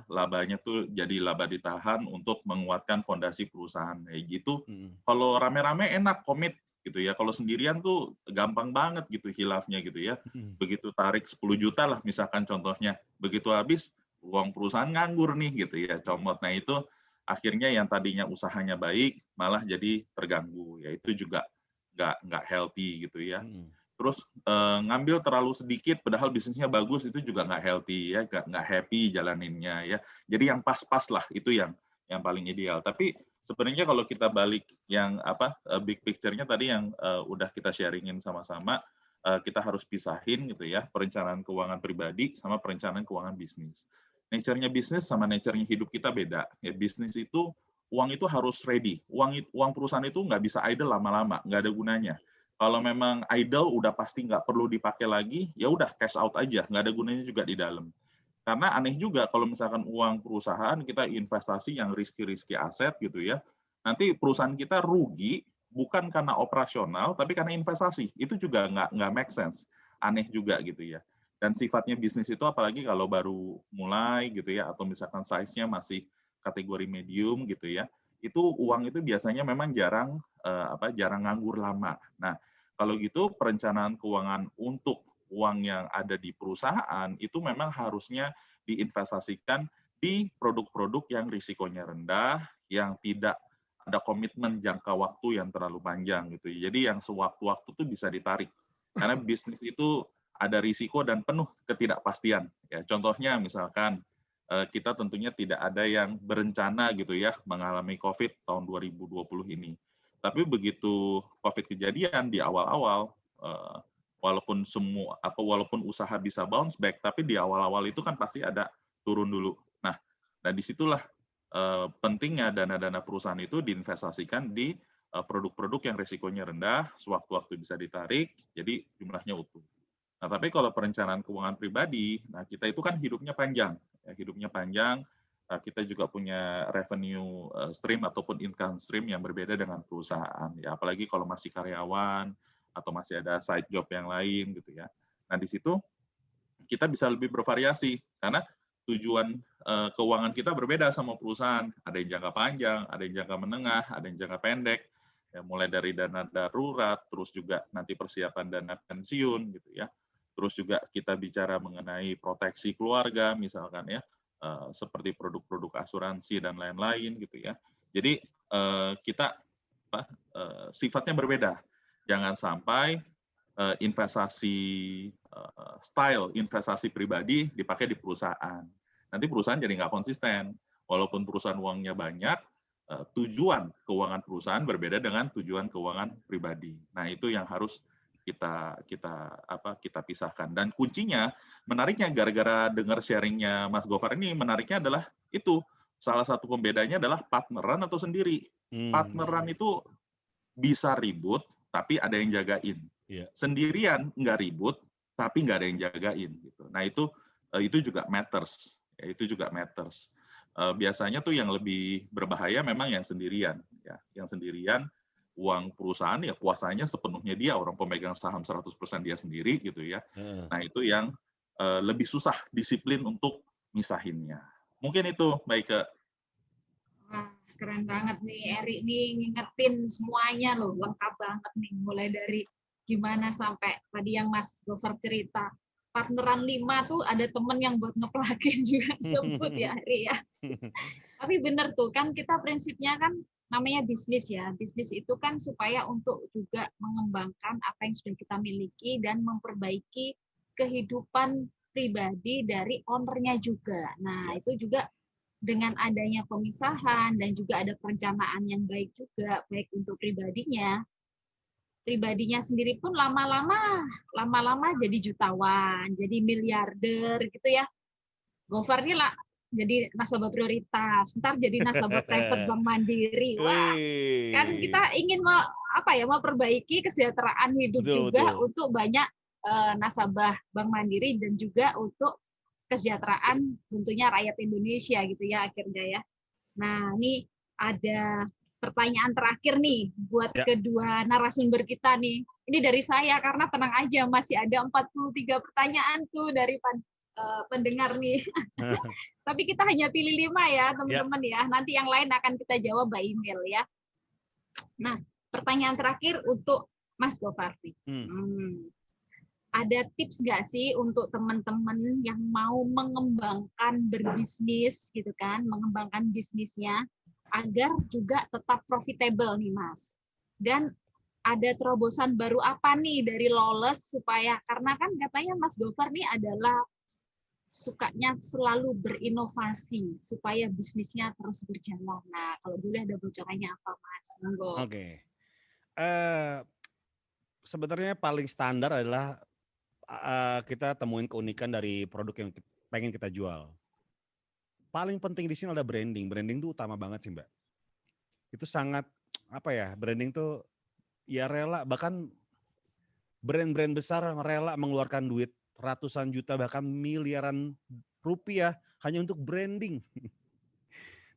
labanya tuh jadi laba ditahan untuk menguatkan fondasi perusahaan kayak gitu. Kalau rame-rame enak komit gitu ya. Kalau sendirian tuh gampang banget gitu hilafnya gitu ya. Begitu tarik 10 juta lah misalkan contohnya. Begitu habis uang perusahaan nganggur nih gitu ya, comot. Nah itu akhirnya yang tadinya usahanya baik malah jadi terganggu. Ya itu juga nggak healthy gitu ya. Terus ngambil terlalu sedikit padahal bisnisnya bagus itu juga nggak healthy ya, nggak happy jalaninnya ya. Jadi yang pas-pas lah itu yang paling ideal. Tapi sebenarnya kalau kita balik yang big picture-nya tadi yang udah kita sharingin sama-sama, kita harus pisahin gitu ya perencanaan keuangan pribadi sama perencanaan keuangan bisnis. Nature-nya bisnis sama nature-nya hidup kita beda. Ya bisnis itu uang itu harus ready. Uang perusahaan itu nggak bisa idle lama-lama, nggak ada gunanya. Kalau memang idle udah pasti nggak perlu dipakai lagi, ya udah cash out aja, nggak ada gunanya juga di dalam. Karena aneh juga kalau misalkan uang perusahaan kita investasi yang risky aset gitu ya, nanti perusahaan kita rugi bukan karena operasional, tapi karena investasi. Itu juga nggak make sense. Aneh juga gitu ya. Dan sifatnya bisnis itu apalagi kalau baru mulai gitu ya, atau misalkan size-nya masih kategori medium gitu ya, itu uang itu biasanya memang jarang nganggur lama. Nah, kalau gitu perencanaan keuangan untuk uang yang ada di perusahaan itu memang harusnya diinvestasikan di produk-produk yang risikonya rendah, yang tidak ada komitmen jangka waktu yang terlalu panjang gitu. Jadi yang sewaktu-waktu tuh bisa ditarik. Karena bisnis itu ada risiko dan penuh ketidakpastian. Ya, contohnya misalkan kita tentunya tidak ada yang berencana gitu ya mengalami COVID tahun 2020 ini. Tapi begitu COVID kejadian di awal-awal, walaupun usaha bisa bounce back, tapi di awal-awal itu kan pasti ada turun dulu. Nah disitulah pentingnya dana-dana perusahaan itu diinvestasikan di produk-produk yang risikonya rendah, sewaktu-waktu bisa ditarik, jadi jumlahnya utuh. Nah, tapi kalau perencanaan keuangan pribadi, nah kita itu kan hidupnya panjang. Ya, hidupnya panjang, kita juga punya revenue stream ataupun income stream yang berbeda dengan perusahaan. Ya, apalagi kalau masih karyawan atau masih ada side job yang lain gitu ya. Nah, di situ kita bisa lebih bervariasi karena tujuan keuangan kita berbeda sama perusahaan. Ada yang jangka panjang, ada yang jangka menengah, ada yang jangka pendek. Ya, mulai dari dana darurat, terus juga nanti persiapan dana pensiun gitu ya. Terus juga kita bicara mengenai proteksi keluarga misalkan ya, seperti produk-produk asuransi dan lain-lain gitu ya. Jadi kita sifatnya berbeda. Jangan sampai investasi pribadi dipakai di perusahaan. Nanti perusahaan jadi nggak konsisten. Walaupun perusahaan uangnya banyak, tujuan keuangan perusahaan berbeda dengan tujuan keuangan pribadi. Nah, itu yang harus kita pisahkan. Dan kuncinya, menariknya gara-gara dengar sharingnya Mas Gofar ini, menariknya adalah itu salah satu pembedanya adalah partneran atau sendiri. Partneran itu bisa ribut, tapi ada yang jagain. Sendirian nggak ribut, tapi nggak ada yang jagain. Gitu. Nah itu juga matters. Ya, itu juga matters. Biasanya tuh yang lebih berbahaya memang yang sendirian. Ya, yang sendirian uang perusahaan ya kuasanya sepenuhnya dia, orang pemegang saham 100% dia sendiri gitu ya. Nah itu yang lebih susah disiplin untuk misahinnya. Mungkin itu, baik ke. Wah, keren banget nih Eri nih ngingetin semuanya loh, lengkap banget nih mulai dari gimana sampai tadi yang Mas Gofar cerita, partneran 5 tuh ada temen yang buat ngeplugin juga sebut ya Ari ya. Tapi bener tuh kan kita prinsipnya kan namanya bisnis ya. Bisnis itu kan supaya untuk juga mengembangkan apa yang sudah kita miliki dan memperbaiki kehidupan pribadi dari ownernya juga. Nah, itu juga dengan adanya pemisahan dan juga ada perencanaan yang baik juga, baik untuk pribadinya sendiri pun lama-lama jadi jutawan, jadi miliarder gitu ya. Gofar ini lah jadi nasabah prioritas, ntar jadi nasabah private bank mandiri. Wah, kan kita ingin memperbaiki kesejahteraan hidup juga untuk banyak nasabah bank mandiri dan juga untuk kesejahteraan tentunya rakyat Indonesia gitu ya akhirnya ya. Nah, ini ada pertanyaan terakhir nih buat kedua narasumber kita nih. Ini dari saya karena tenang aja masih ada 43 pertanyaan tuh dari pendengar nih. Tapi kita hanya pilih 5 ya teman-teman ya. Nanti yang lain akan kita jawab by email ya. Nah, pertanyaan terakhir untuk Mas Gofar. Ada tips nggak sih untuk teman-teman yang mau mengembangkan berbisnis gitu kan, mengembangkan bisnisnya agar juga tetap profitable nih Mas. Dan ada terobosan baru apa nih dari Lawless supaya, karena kan katanya Mas Gofar nih adalah sukanya selalu berinovasi supaya bisnisnya terus berjalan. Nah, kalau boleh ada bocorannya apa Mas? Monggo. Oke. Sebenarnya paling standar adalah kita temuin keunikan dari produk yang pengen kita jual. Paling penting di sini ada branding. Branding itu utama banget sih Mbak. Itu sangat branding tuh ya rela, bahkan brand-brand besar rela mengeluarkan duit ratusan juta bahkan miliaran rupiah hanya untuk branding.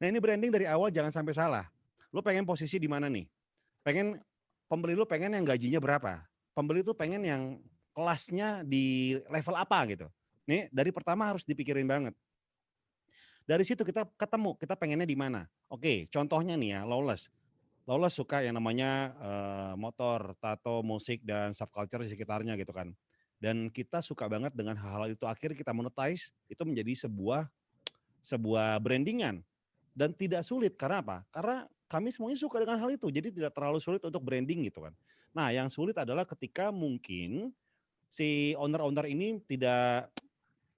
Nah ini branding dari awal jangan sampai salah. Lo pengen posisi di mana nih? Pembeli lo pengen yang gajinya berapa? Pembeli tuh pengen yang kelasnya di level apa gitu. Nih dari pertama harus dipikirin banget. Dari situ kita ketemu, kita pengennya di mana. Oke, contohnya nih ya, Lawless. Lawless suka yang namanya motor, tato, musik, dan subculture di sekitarnya gitu kan. Dan kita suka banget dengan hal-hal itu. Akhirnya kita monetize, itu menjadi sebuah brandingan. Dan tidak sulit, karena apa? Karena kami semuanya suka dengan hal itu, jadi tidak terlalu sulit untuk branding gitu kan. Nah yang sulit adalah ketika mungkin si owner-owner ini tidak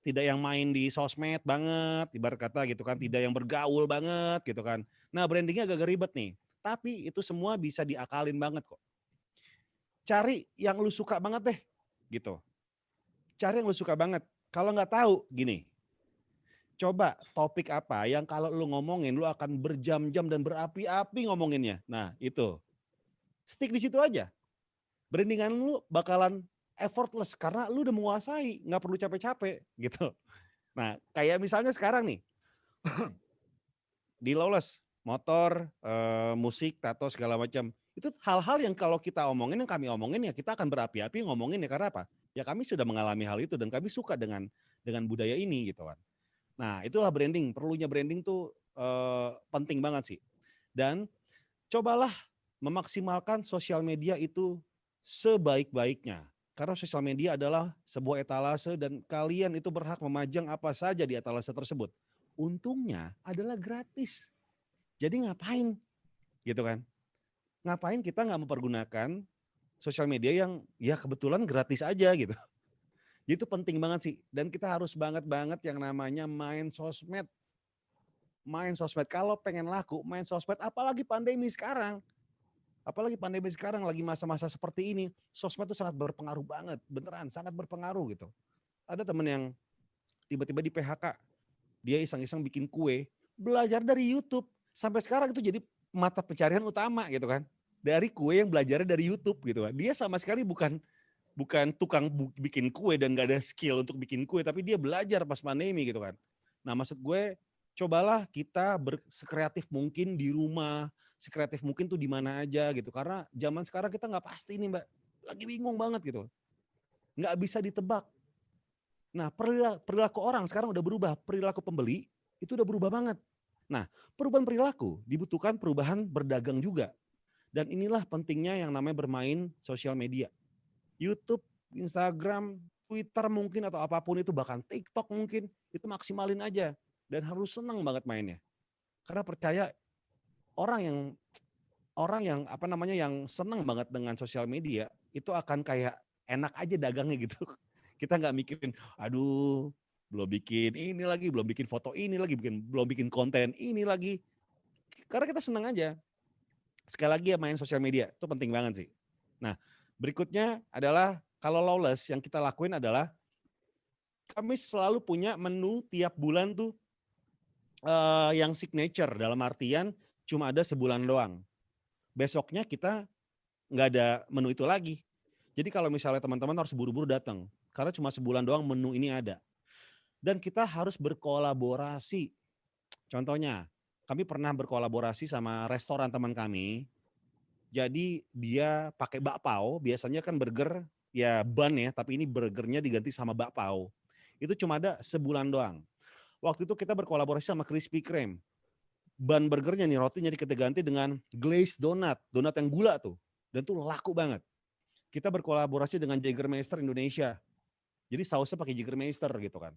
yang main di sosmed banget, ibarat kata gitu kan, tidak yang bergaul banget gitu kan. Nah brandingnya agak ribet nih, tapi itu semua bisa diakalin banget kok. Cari yang lu suka banget deh, gitu. Cari yang lu suka banget. Kalau nggak tahu, gini, coba topik apa yang kalau lu ngomongin, lu akan berjam-jam dan berapi-api ngomonginnya. Nah itu, stick di situ aja. Brandingan lu bakalan effortless karena lu udah menguasai, nggak perlu capek-capek gitu. Nah kayak misalnya sekarang nih di Lawless, motor, musik, tato segala macam, itu hal-hal yang kalau kita omongin, yang kami omongin ya kita akan berapi-api ngomongin ya karena apa? Ya kami sudah mengalami hal itu dan kami suka dengan budaya ini gitu kan. Nah itulah branding, perlunya branding tuh penting banget sih. Dan cobalah memaksimalkan sosial media itu sebaik-baiknya. Karena sosial media adalah sebuah etalase dan kalian itu berhak memajang apa saja di etalase tersebut. Untungnya adalah gratis. Jadi ngapain gitu kan? Ngapain kita nggak mempergunakan sosial media yang ya kebetulan gratis aja gitu. Jadi itu penting banget sih. Dan kita harus banget yang namanya main sosmed. Main sosmed. Kalau pengen laku, main sosmed. Apalagi pandemi sekarang. Lagi masa-masa seperti ini, sosmed itu sangat berpengaruh banget, beneran sangat berpengaruh gitu. Ada temen yang tiba-tiba di PHK, dia iseng-iseng bikin kue, belajar dari YouTube, sampai sekarang itu jadi mata pencarian utama gitu kan. Dari kue yang belajarnya dari YouTube gitu kan. Dia sama sekali bukan tukang bikin kue dan gak ada skill untuk bikin kue, tapi dia belajar pas pandemi gitu kan. Nah maksud gue, cobalah kita sekreatif mungkin di rumah, sekreatif mungkin tuh di mana aja gitu. Karena zaman sekarang kita nggak pasti nih Mbak, lagi bingung banget gitu. Nggak bisa ditebak. Nah perilaku orang sekarang udah berubah, perilaku pembeli itu udah berubah banget. Nah perubahan perilaku dibutuhkan perubahan berdagang juga. Dan inilah pentingnya yang namanya bermain sosial media. YouTube, Instagram, Twitter mungkin atau apapun itu, bahkan TikTok mungkin, itu maksimalin aja dan harus senang banget mainnya. Karena percaya orang yang yang senang banget dengan sosial media itu akan kayak enak aja dagangnya gitu. Kita nggak mikirin, aduh, belum bikin ini lagi, belum bikin foto ini lagi, belum bikin konten ini lagi. Karena kita senang aja. Sekali lagi ya, main sosial media itu penting banget sih. Nah, berikutnya adalah kalau Lawless yang kita lakuin adalah kami selalu punya menu tiap bulan tuh yang signature, dalam artian cuma ada sebulan doang. Besoknya kita nggak ada menu itu lagi. Jadi kalau misalnya teman-teman harus buru-buru datang, karena cuma sebulan doang menu ini ada. Dan kita harus berkolaborasi. Contohnya, kami pernah berkolaborasi sama restoran teman kami. Jadi dia pakai bakpao, biasanya kan burger ya bun ya, tapi ini burgernya diganti sama bakpao. Itu cuma ada sebulan doang. Waktu itu kita berkolaborasi sama Krispy Kreme. Bun burgernya nih, rotinya kita ganti dengan glazed donat yang gula tuh. Dan tuh laku banget. Kita berkolaborasi dengan Jägermeister Indonesia. Jadi sausnya pakai Jägermeister gitu kan.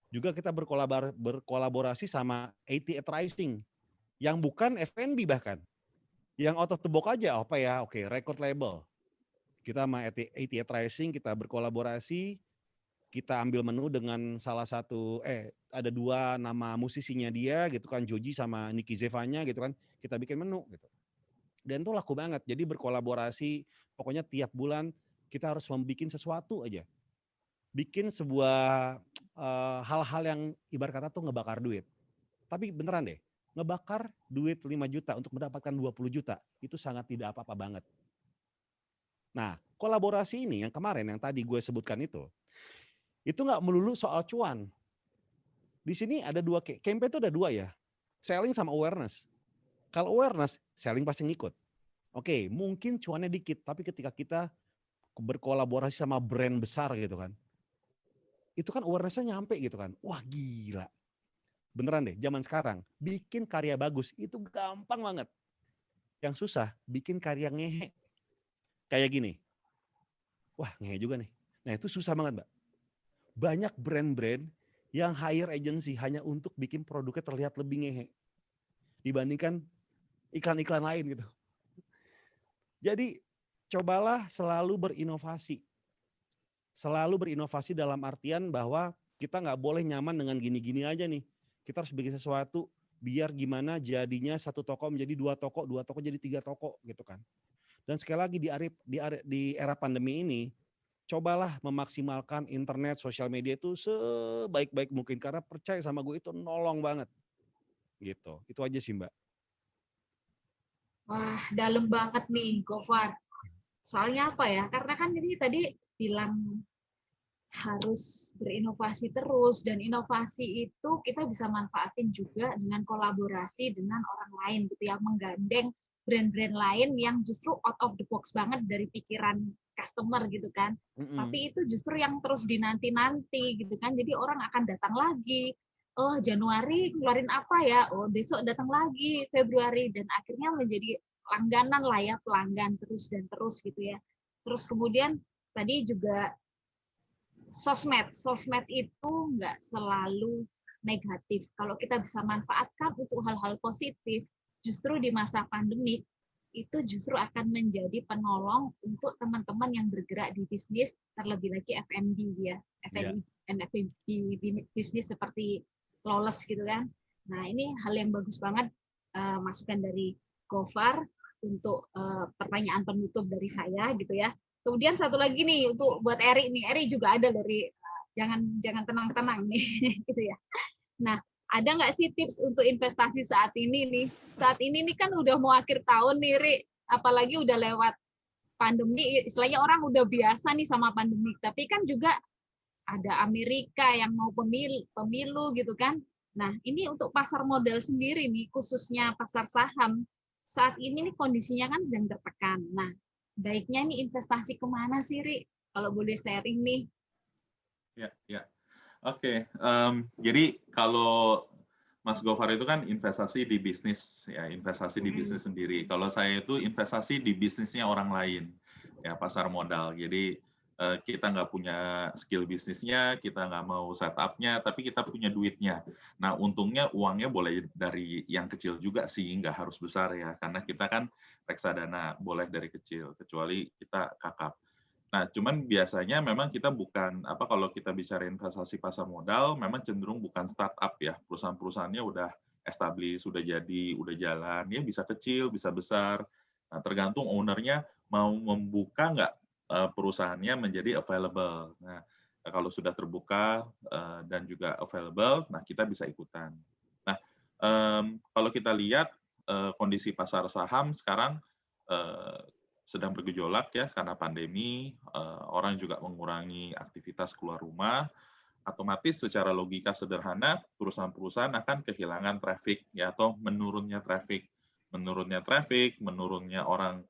Juga kita berkolaborasi sama 88 Rising. Yang bukan F&B bahkan. Yang out of the box aja, oke, record label. Kita sama 88 Rising, kita berkolaborasi. Kita ambil menu dengan salah satu, ada 2 nama musisinya dia gitu kan, Joji sama Nicky Zevanya gitu kan, kita bikin menu gitu. Dan itu laku banget, jadi berkolaborasi, pokoknya tiap bulan kita harus membuat sesuatu aja. Bikin sebuah hal-hal yang ibarat kata tuh ngebakar duit. Tapi beneran deh, ngebakar duit 5 juta untuk mendapatkan 20 juta, itu sangat tidak apa-apa banget. Nah, kolaborasi ini yang kemarin, yang tadi gue sebutkan itu nggak melulu soal cuan. Di sini ada 2 campaign itu ada 2 ya, selling sama awareness. Kalau awareness, selling pasti ngikut. Oke, mungkin cuannya dikit, tapi ketika kita berkolaborasi sama brand besar gitu kan, itu kan awareness-nya nyampe gitu kan, wah gila. Beneran deh, zaman sekarang bikin karya bagus itu gampang banget. Yang susah bikin karya ngehe. Kayak gini, wah ngehe juga nih. Nah itu susah banget Mbak. Banyak brand-brand yang hire agency hanya untuk bikin produknya terlihat lebih ngehe dibandingkan iklan-iklan lain gitu. Jadi cobalah selalu berinovasi. Selalu berinovasi dalam artian bahwa kita nggak boleh nyaman dengan gini-gini aja nih. Kita harus bikin sesuatu biar gimana jadinya 1 toko menjadi 2 toko, 2 toko jadi 3 toko gitu kan. Dan sekali lagi di era pandemi ini, cobalah memaksimalkan internet, sosial media itu sebaik-baik mungkin. Karena percaya sama gue itu nolong banget. Gitu. Itu aja sih Mbak. Wah, dalam banget nih, Gofar. Soalnya apa ya? Karena kan ini tadi bilang harus berinovasi terus. Dan inovasi itu kita bisa manfaatin juga dengan kolaborasi dengan orang lain gitu ya. Menggandeng brand-brand lain yang justru out of the box banget dari pikiran customer gitu kan. Tapi itu justru yang terus dinanti-nanti gitu kan. Jadi orang akan datang lagi. Oh, Januari keluarin apa ya? Oh, besok datang lagi Februari, dan akhirnya menjadi langganan lah ya, pelanggan terus dan terus gitu ya. Terus kemudian tadi juga sosmed itu nggak selalu negatif. Kalau kita bisa manfaatkan untuk hal-hal positif, justru di masa pandemi itu justru akan menjadi penolong untuk teman-teman yang bergerak di bisnis, terlebih lagi F&B ya, F&B bisnis seperti Lawless gitu kan. Nah ini hal yang bagus banget, masukan dari Gofar untuk pertanyaan penutup dari saya gitu ya. Kemudian satu lagi nih untuk buat Eri nih, Eri juga ada dari jangan tenang-tenang nih gitu ya. Nah, ada nggak sih tips untuk investasi saat ini nih? Saat ini nih kan udah mau akhir tahun nih, Ri. Apalagi udah lewat pandemi, istilahnya orang udah biasa nih sama pandemi. Tapi kan juga ada Amerika yang mau pemilu gitu kan. Nah, ini untuk pasar modal sendiri nih, khususnya pasar saham. Saat ini nih kondisinya kan sedang tertekan. Nah, baiknya nih investasi kemana sih, Ri? Kalau boleh sharing nih. Ya. Oke, jadi kalau Mas Gofar itu kan investasi di bisnis, ya investasi di bisnis sendiri. Kalau saya itu investasi di bisnisnya orang lain. ya pasar modal. Jadi kita nggak punya skill bisnisnya, kita nggak mau setupnya, tapi kita punya duitnya. Nah, untungnya uangnya boleh dari yang kecil juga sih, nggak harus besar ya, karena kita kan reksadana boleh dari kecil, kecuali kita kakap. Nah, cuman biasanya memang kita bukan kalau kita bicara investasi pasar modal, memang cenderung bukan startup ya, perusahaan-perusahaannya udah established, sudah jadi, udah jalan, ya bisa kecil, bisa besar. Nah, tergantung ownernya mau membuka nggak perusahaannya menjadi available. Nah, kalau sudah terbuka dan juga available, nah kita bisa ikutan. Nah, kalau kita lihat kondisi pasar saham sekarang sedang bergejolak ya karena pandemi, orang juga mengurangi aktivitas keluar rumah, otomatis secara logika sederhana perusahaan-perusahaan akan kehilangan traffic ya atau menurunnya traffic, menurunnya orang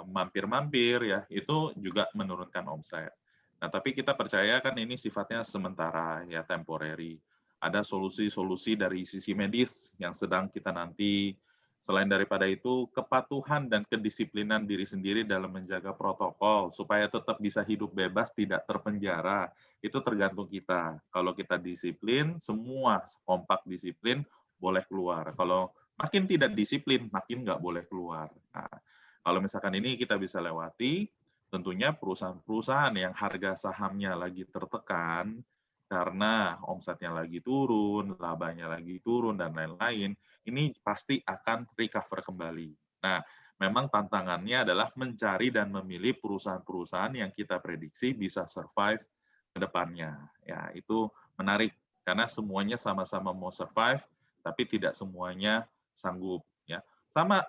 mampir-mampir ya itu juga menurunkan omset. Nah, tapi kita percaya kan ini sifatnya sementara ya temporary. Ada solusi-solusi dari sisi medis yang sedang kita nanti. Selain daripada itu, kepatuhan dan kedisiplinan diri sendiri dalam menjaga protokol supaya tetap bisa hidup bebas, tidak terpenjara, itu tergantung kita. Kalau kita disiplin, semua kompak disiplin, boleh keluar. Kalau makin tidak disiplin, makin nggak boleh keluar. Nah, kalau misalkan ini kita bisa lewati, tentunya perusahaan-perusahaan yang harga sahamnya lagi tertekan, karena omsetnya lagi turun, labanya lagi turun, dan lain-lain, ini pasti akan recover kembali. Nah, memang tantangannya adalah mencari dan memilih perusahaan-perusahaan yang kita prediksi bisa survive ke depannya. Ya, itu menarik karena semuanya sama-sama mau survive, tapi tidak semuanya sanggup. Ya,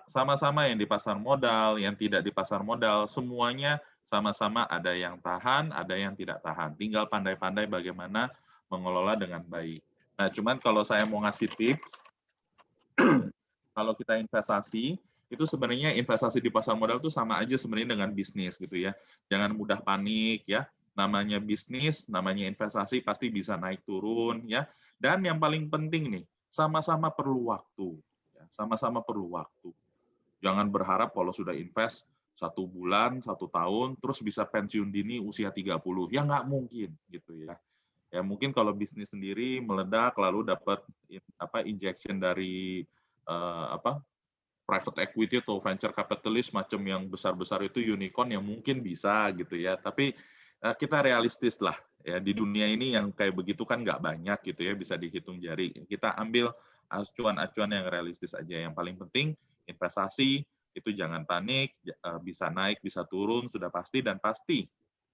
sama-sama yang di pasar modal, yang tidak di pasar modal, semuanya sama-sama ada yang tahan, ada yang tidak tahan. Tinggal pandai-pandai bagaimana mengelola dengan baik. Nah, cuman kalau saya mau ngasih tips, kalau kita investasi, itu sebenarnya investasi di pasar modal itu sama aja sebenarnya dengan bisnis gitu ya. Jangan mudah panik ya. Namanya bisnis, namanya investasi pasti bisa naik turun ya. Dan yang paling penting nih, sama-sama perlu waktu. Ya, sama-sama perlu waktu. Jangan berharap kalau sudah invest 1 bulan, 1 tahun, terus bisa pensiun dini usia 30. Ya nggak mungkin gitu ya. Ya mungkin kalau bisnis sendiri meledak lalu dapat injection dari private equity atau venture capitalist macam yang besar-besar itu unicorn yang mungkin bisa gitu ya. Tapi kita realistis lah ya di dunia ini yang kayak begitu kan nggak banyak gitu ya bisa dihitung jari. Kita ambil acuan-acuan yang realistis aja. Yang paling penting investasi itu jangan panik, bisa naik, bisa turun sudah pasti dan pasti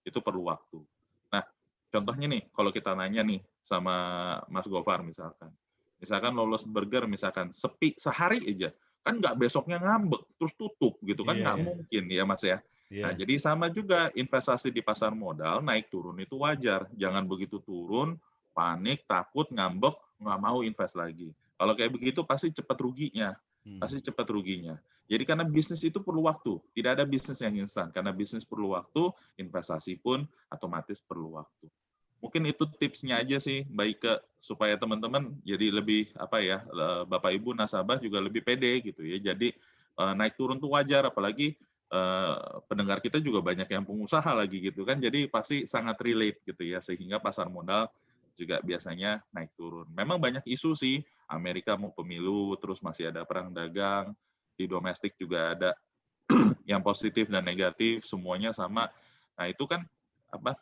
itu perlu waktu. Nah, contohnya nih kalau kita nanya nih sama Mas Gofar misalkan lolos burger misalkan sepi sehari aja kan nggak besoknya ngambek terus tutup gitu kan nggak mungkin ya Mas ya. Nah jadi sama juga investasi di pasar modal naik turun itu wajar, jangan begitu turun panik takut ngambek nggak mau invest lagi. Kalau kayak begitu pasti cepat ruginya, jadi karena bisnis itu perlu waktu, tidak ada bisnis yang instan karena bisnis perlu waktu, investasi pun otomatis perlu waktu. Mungkin itu tipsnya aja sih, baik supaya teman-teman jadi lebih Bapak Ibu nasabah juga lebih pede gitu ya. Jadi naik turun tuh wajar, apalagi pendengar kita juga banyak yang pengusaha lagi gitu kan. Jadi pasti sangat relate gitu ya, sehingga pasar modal juga biasanya naik turun. Memang banyak isu sih, Amerika mau pemilu, terus masih ada perang dagang, di domestik juga ada yang positif dan negatif, semuanya sama. Nah itu kan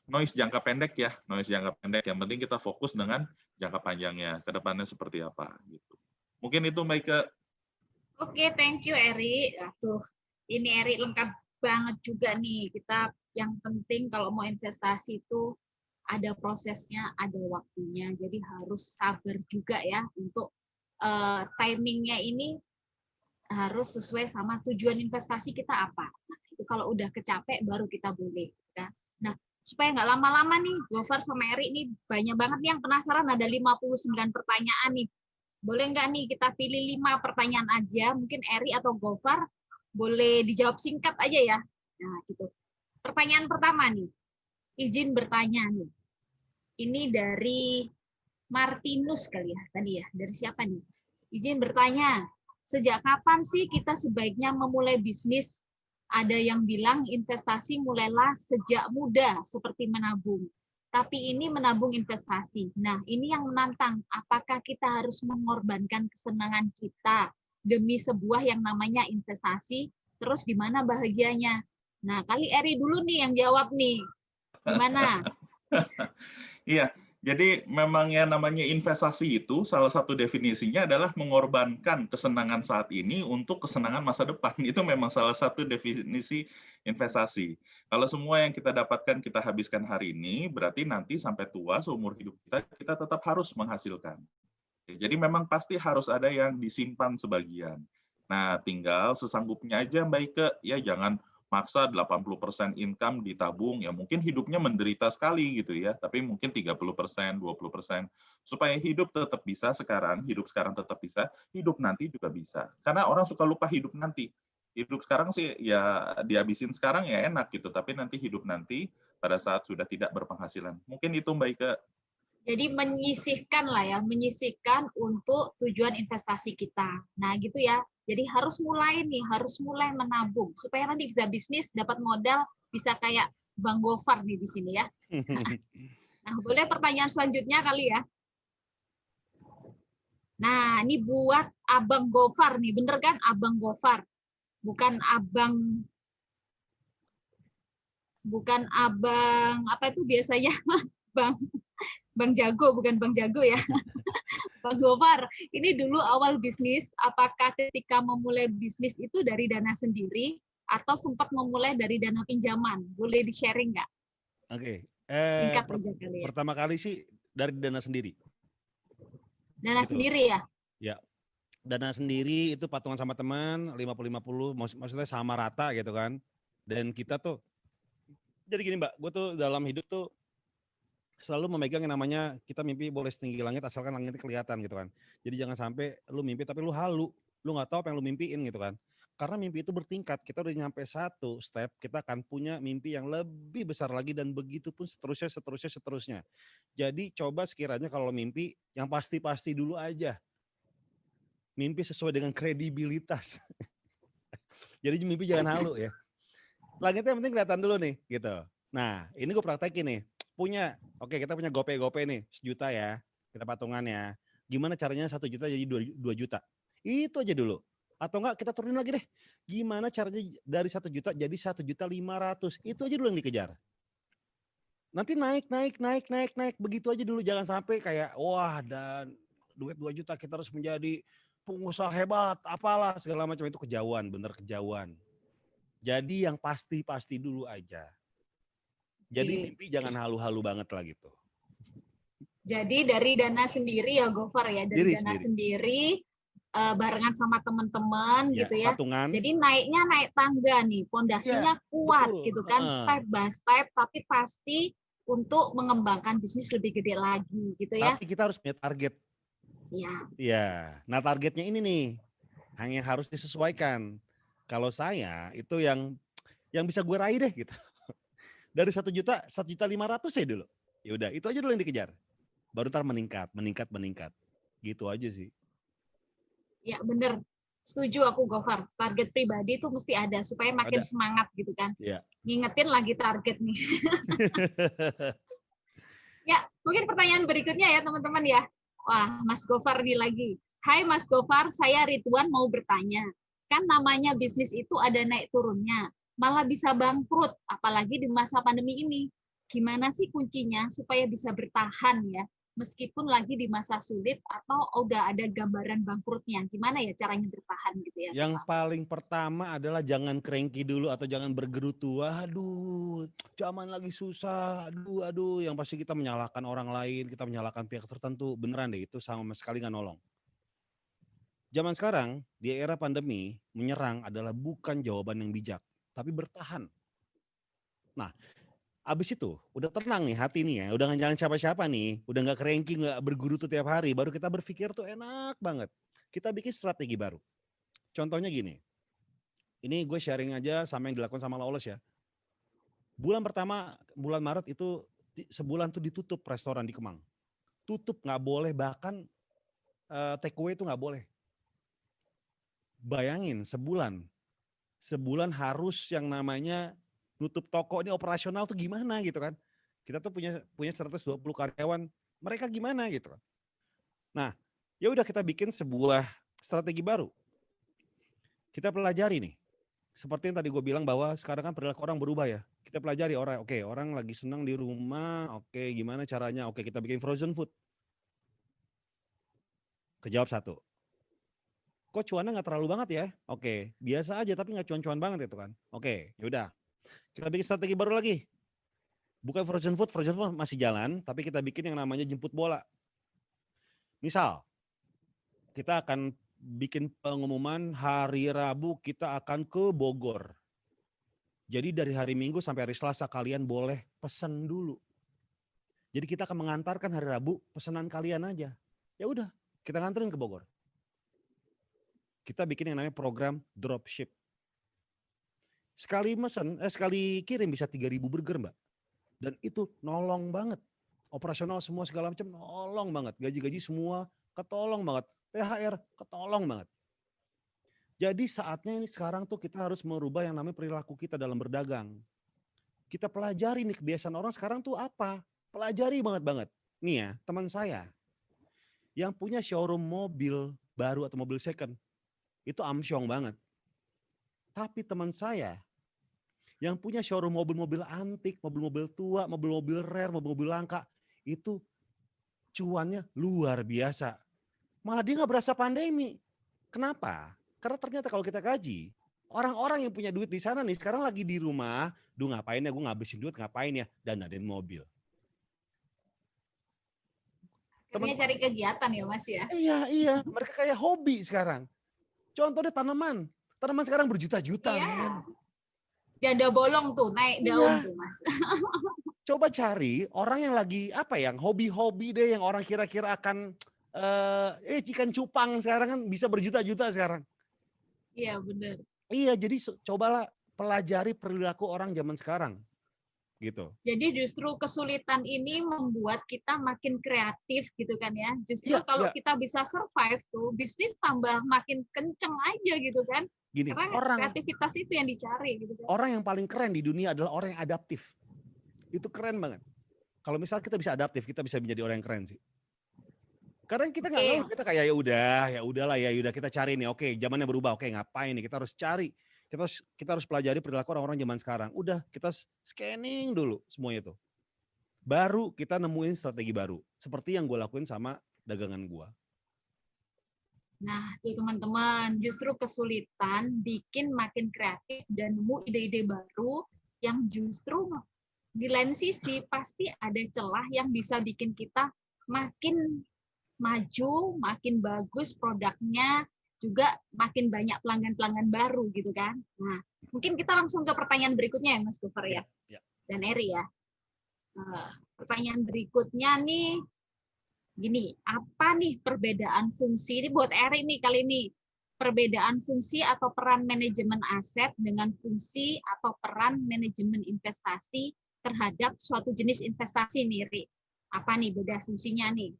noise jangka pendek ya, Yang penting kita fokus dengan jangka panjangnya, ke depannya seperti apa gitu. Mungkin itu Maike. Oke, thank you Eri. Aduh, ini Eri lengkap banget juga nih. Kita yang penting kalau mau investasi itu ada prosesnya, ada waktunya. Jadi harus sabar juga ya untuk timingnya ini harus sesuai sama tujuan investasi kita apa. Nah, itu kalau udah kecapek baru kita boleh kan. Nah, supaya nggak lama-lama nih, Gofar sama Eri ini banyak banget nih yang penasaran, ada 59 pertanyaan nih. Boleh nggak nih kita pilih 5 pertanyaan aja, mungkin Eri atau Gofar boleh dijawab singkat aja ya. Nah, gitu. Pertanyaan pertama nih, izin bertanya nih. Ini dari Martinus kali ya, tadi ya, dari siapa nih? Izin bertanya, sejak kapan sih kita sebaiknya memulai bisnis? Ada yang bilang investasi mulailah sejak muda seperti menabung. Tapi ini menabung investasi. Nah, ini yang menantang. Apakah kita harus mengorbankan kesenangan kita demi sebuah yang namanya investasi? Terus di mana bahagianya? Nah, kali Eri dulu nih yang jawab nih. Gimana? Iya, jadi memang yang namanya investasi itu salah satu definisinya adalah mengorbankan kesenangan saat ini untuk kesenangan masa depan. Itu memang salah satu definisi investasi. Kalau semua yang kita dapatkan kita habiskan hari ini, berarti nanti sampai tua seumur hidup kita tetap harus menghasilkan. Jadi memang pasti harus ada yang disimpan sebagian. Nah, tinggal sesanggupnya aja Mbak Ike, ya jangan maksa 80% income ditabung, ya mungkin hidupnya menderita sekali gitu ya, tapi mungkin 30%, 20%, supaya hidup tetap bisa sekarang, hidup sekarang tetap bisa, hidup nanti juga bisa. Karena orang suka lupa hidup nanti. Hidup sekarang sih ya dihabisin sekarang ya enak gitu, tapi nanti hidup nanti pada saat sudah tidak berpenghasilan. Mungkin itu Mbak Ike. Jadi menyisihkan lah ya, menyisihkan untuk tujuan investasi kita. Nah gitu ya. Jadi harus mulai nih, harus mulai menabung supaya nanti bisa bisnis, dapat modal, bisa kayak Bang Gofar nih di sini ya. Nah boleh pertanyaan selanjutnya kali ya. Nah ini buat Abang Gofar nih, bener kan Abang Gofar? Bukan abang apa itu biasanya Bang Jago, bukan Bang Jago ya. Bang Gofar, ini dulu awal bisnis, apakah ketika memulai bisnis itu dari dana sendiri atau sempat memulai dari dana pinjaman? Boleh di-sharing nggak? Oke. Singkat aja kali ya. Pertama kali sih dari dana sendiri. Dana Gitu. sendiri ya? Ya. Dana sendiri itu patungan sama teman 50-50, maksudnya sama rata gitu kan. Dan kita tuh jadi gini Mbak, gue tuh dalam hidup tuh selalu memegang yang namanya kita mimpi boleh setinggi langit asalkan langitnya kelihatan gitu kan. Jadi jangan sampai lu mimpi tapi lu halu, lu nggak tahu apa yang lu mimpiin gitu kan. Karena mimpi itu bertingkat, kita udah nyampe satu step, kita akan punya mimpi yang lebih besar lagi dan begitu pun seterusnya. Jadi coba sekiranya kalau mimpi yang pasti-pasti dulu aja. Mimpi sesuai dengan kredibilitas. Jadi mimpi jangan halu ya. Langitnya yang penting kelihatan dulu nih gitu. Nah ini gue praktekin nih. Kita punya GoPay nih 1 juta ya. Kita patungan ya. Gimana caranya 1 juta jadi 2 juta. Itu aja dulu. Atau enggak kita turunin lagi deh. Gimana caranya dari 1 juta jadi 1.500.000. Itu aja dulu yang dikejar. Nanti naik. Begitu aja dulu. Jangan sampai kayak wah dan duit 2 juta kita harus menjadi pengusaha hebat, apalah segala macam itu kejauhan, bener kejauhan. Jadi yang pasti-pasti dulu aja. Jadi mimpi jangan halu-halu banget lah gitu. Jadi dari dana sendiri ya Gofar ya, dari dana sendiri barengan sama teman-teman gitu ya. Patungan. Jadi naiknya naik tangga nih, pondasinya kuat betul. Gitu kan, step by step, tapi pasti untuk mengembangkan bisnis lebih gede lagi gitu ya. Tapi kita harus punya target. Iya. Nah targetnya ini nih, yang harus disesuaikan. Kalau saya itu yang bisa gue raih deh gitu. Dari 1 juta, 1.500.000 ya dulu. Ya udah, itu aja dulu yang dikejar. Baru ntar meningkat. Gitu aja sih. Ya bener, setuju aku Gofar. Target pribadi itu mesti ada supaya makin semangat gitu kan. Ya. Ngingetin lagi target nih. Ya, mungkin pertanyaan berikutnya ya teman-teman ya. Wah, Mas Gofar nih lagi. Hai Mas Gofar, saya Ridwan mau bertanya. Kan namanya bisnis itu ada naik turunnya. Malah bisa bangkrut, apalagi di masa pandemi ini. Gimana sih kuncinya supaya bisa bertahan ya, meskipun lagi di masa sulit atau udah ada gambaran bangkrutnya? Gimana ya caranya bertahan gitu ya? Yang paling pertama adalah jangan cranky dulu atau jangan bergerutu. Aduh, zaman lagi susah. Aduh, yang pasti kita menyalahkan orang lain, kita menyalahkan pihak tertentu. Beneran deh, itu sama sekali nggak nolong. Zaman sekarang, di era pandemi, menyerang adalah bukan jawaban yang bijak, tapi bertahan. Nah, abis itu udah tenang nih hati nih ya, udah gak jalan siapa-siapa nih, udah gak cranky, gak bergerutu tiap hari, baru kita berpikir tuh enak banget. Kita bikin strategi baru. Contohnya gini, ini gue sharing aja sama yang dilakukan sama Lawless ya. Bulan pertama, bulan Maret itu sebulan tuh ditutup restoran di Kemang. Tutup, gak boleh, bahkan take away itu gak boleh. Bayangin sebulan sebulan harus yang namanya nutup toko ini operasional tuh gimana gitu kan. Kita tuh punya 120 karyawan, mereka gimana gitu kan. Nah, ya udah kita bikin sebuah strategi baru. Kita pelajari nih. Seperti yang tadi gue bilang bahwa sekarang kan perilaku orang berubah ya. Kita pelajari orang, oke, orang lagi senang di rumah, oke, gimana caranya? Oke, kita bikin frozen food. Kejawab satu. Kok cuannya nggak terlalu banget ya? Oke, biasa aja tapi nggak cuan-cuan banget itu kan. Oke, yaudah. Kita bikin strategi baru lagi. Bukan frozen food masih jalan, tapi kita bikin yang namanya jemput bola. Misal, kita akan bikin pengumuman hari Rabu kita akan ke Bogor. Jadi dari hari Minggu sampai hari Selasa kalian boleh pesan dulu. Jadi kita akan mengantarkan hari Rabu pesanan kalian aja. Ya udah, kita nganterin ke Bogor. Kita bikin yang namanya program dropship. Sekali kirim bisa 3.000 burger, Mbak. Dan itu nolong banget. Operasional semua segala macam nolong banget. Gaji-gaji semua ketolong banget. THR ketolong banget. Jadi saatnya ini sekarang tuh kita harus merubah yang namanya perilaku kita dalam berdagang. Kita pelajari nih kebiasaan orang sekarang tuh apa. Pelajari banget. Nih ya, teman saya yang punya showroom mobil baru atau mobil second, itu amsyong banget. Tapi teman saya yang punya showroom mobil-mobil antik, mobil-mobil tua, mobil-mobil rare, mobil-mobil langka, itu cuannya luar biasa. Malah dia nggak berasa pandemi. Kenapa? Karena ternyata kalau kita kaji, orang-orang yang punya duit di sana nih sekarang lagi di rumah, ngapain ya, gue ngabisin duit ngapain ya, dandain mobil. Akhirnya cari kegiatan ya Mas ya. Iya, mereka kayak hobi sekarang. Contohnya tanaman sekarang berjuta-juta, iya. men. Janda bolong tuh naik daun tuh Mas. Coba cari orang yang lagi yang hobi-hobi deh, yang orang kira-kira akan ikan cupang sekarang kan bisa berjuta-juta sekarang. Iya benar. Iya, jadi cobalah pelajari perilaku orang zaman sekarang. Gitu. Jadi justru kesulitan ini membuat kita makin kreatif gitu kan ya. Justru kalau kita bisa survive tuh, bisnis tambah makin kenceng aja gitu kan. Gini, karena kreativitas itu yang dicari gitu kan. Orang yang paling keren di dunia adalah orang yang adaptif. Itu keren banget. Kalau misal kita bisa adaptif, kita bisa menjadi orang yang keren sih. Kadang kita nggak tahu, kita kayak ya udahlah kita cari nih. Oke, zamannya berubah. Oke, ngapain nih? Kita harus cari. Kita harus pelajari perilaku orang-orang zaman sekarang. Udah, kita scanning dulu semuanya itu. Baru kita nemuin strategi baru. Seperti yang gue lakuin sama dagangan gue. Nah, tuh teman-teman, justru kesulitan bikin makin kreatif dan nemu ide-ide baru yang justru di lain sisi pasti ada celah yang bisa bikin kita makin maju, makin bagus produknya, juga makin banyak pelanggan-pelanggan baru gitu kan. Nah, mungkin kita langsung ke pertanyaan berikutnya ya Mas Gofar ya. Dan Eri ya. Pertanyaan berikutnya nih, gini, apa nih perbedaan fungsi, ini buat Eri nih kali ini, perbedaan fungsi atau peran manajemen aset dengan fungsi atau peran manajemen investasi terhadap suatu jenis investasi nih, Eri. Apa nih beda fungsinya nih?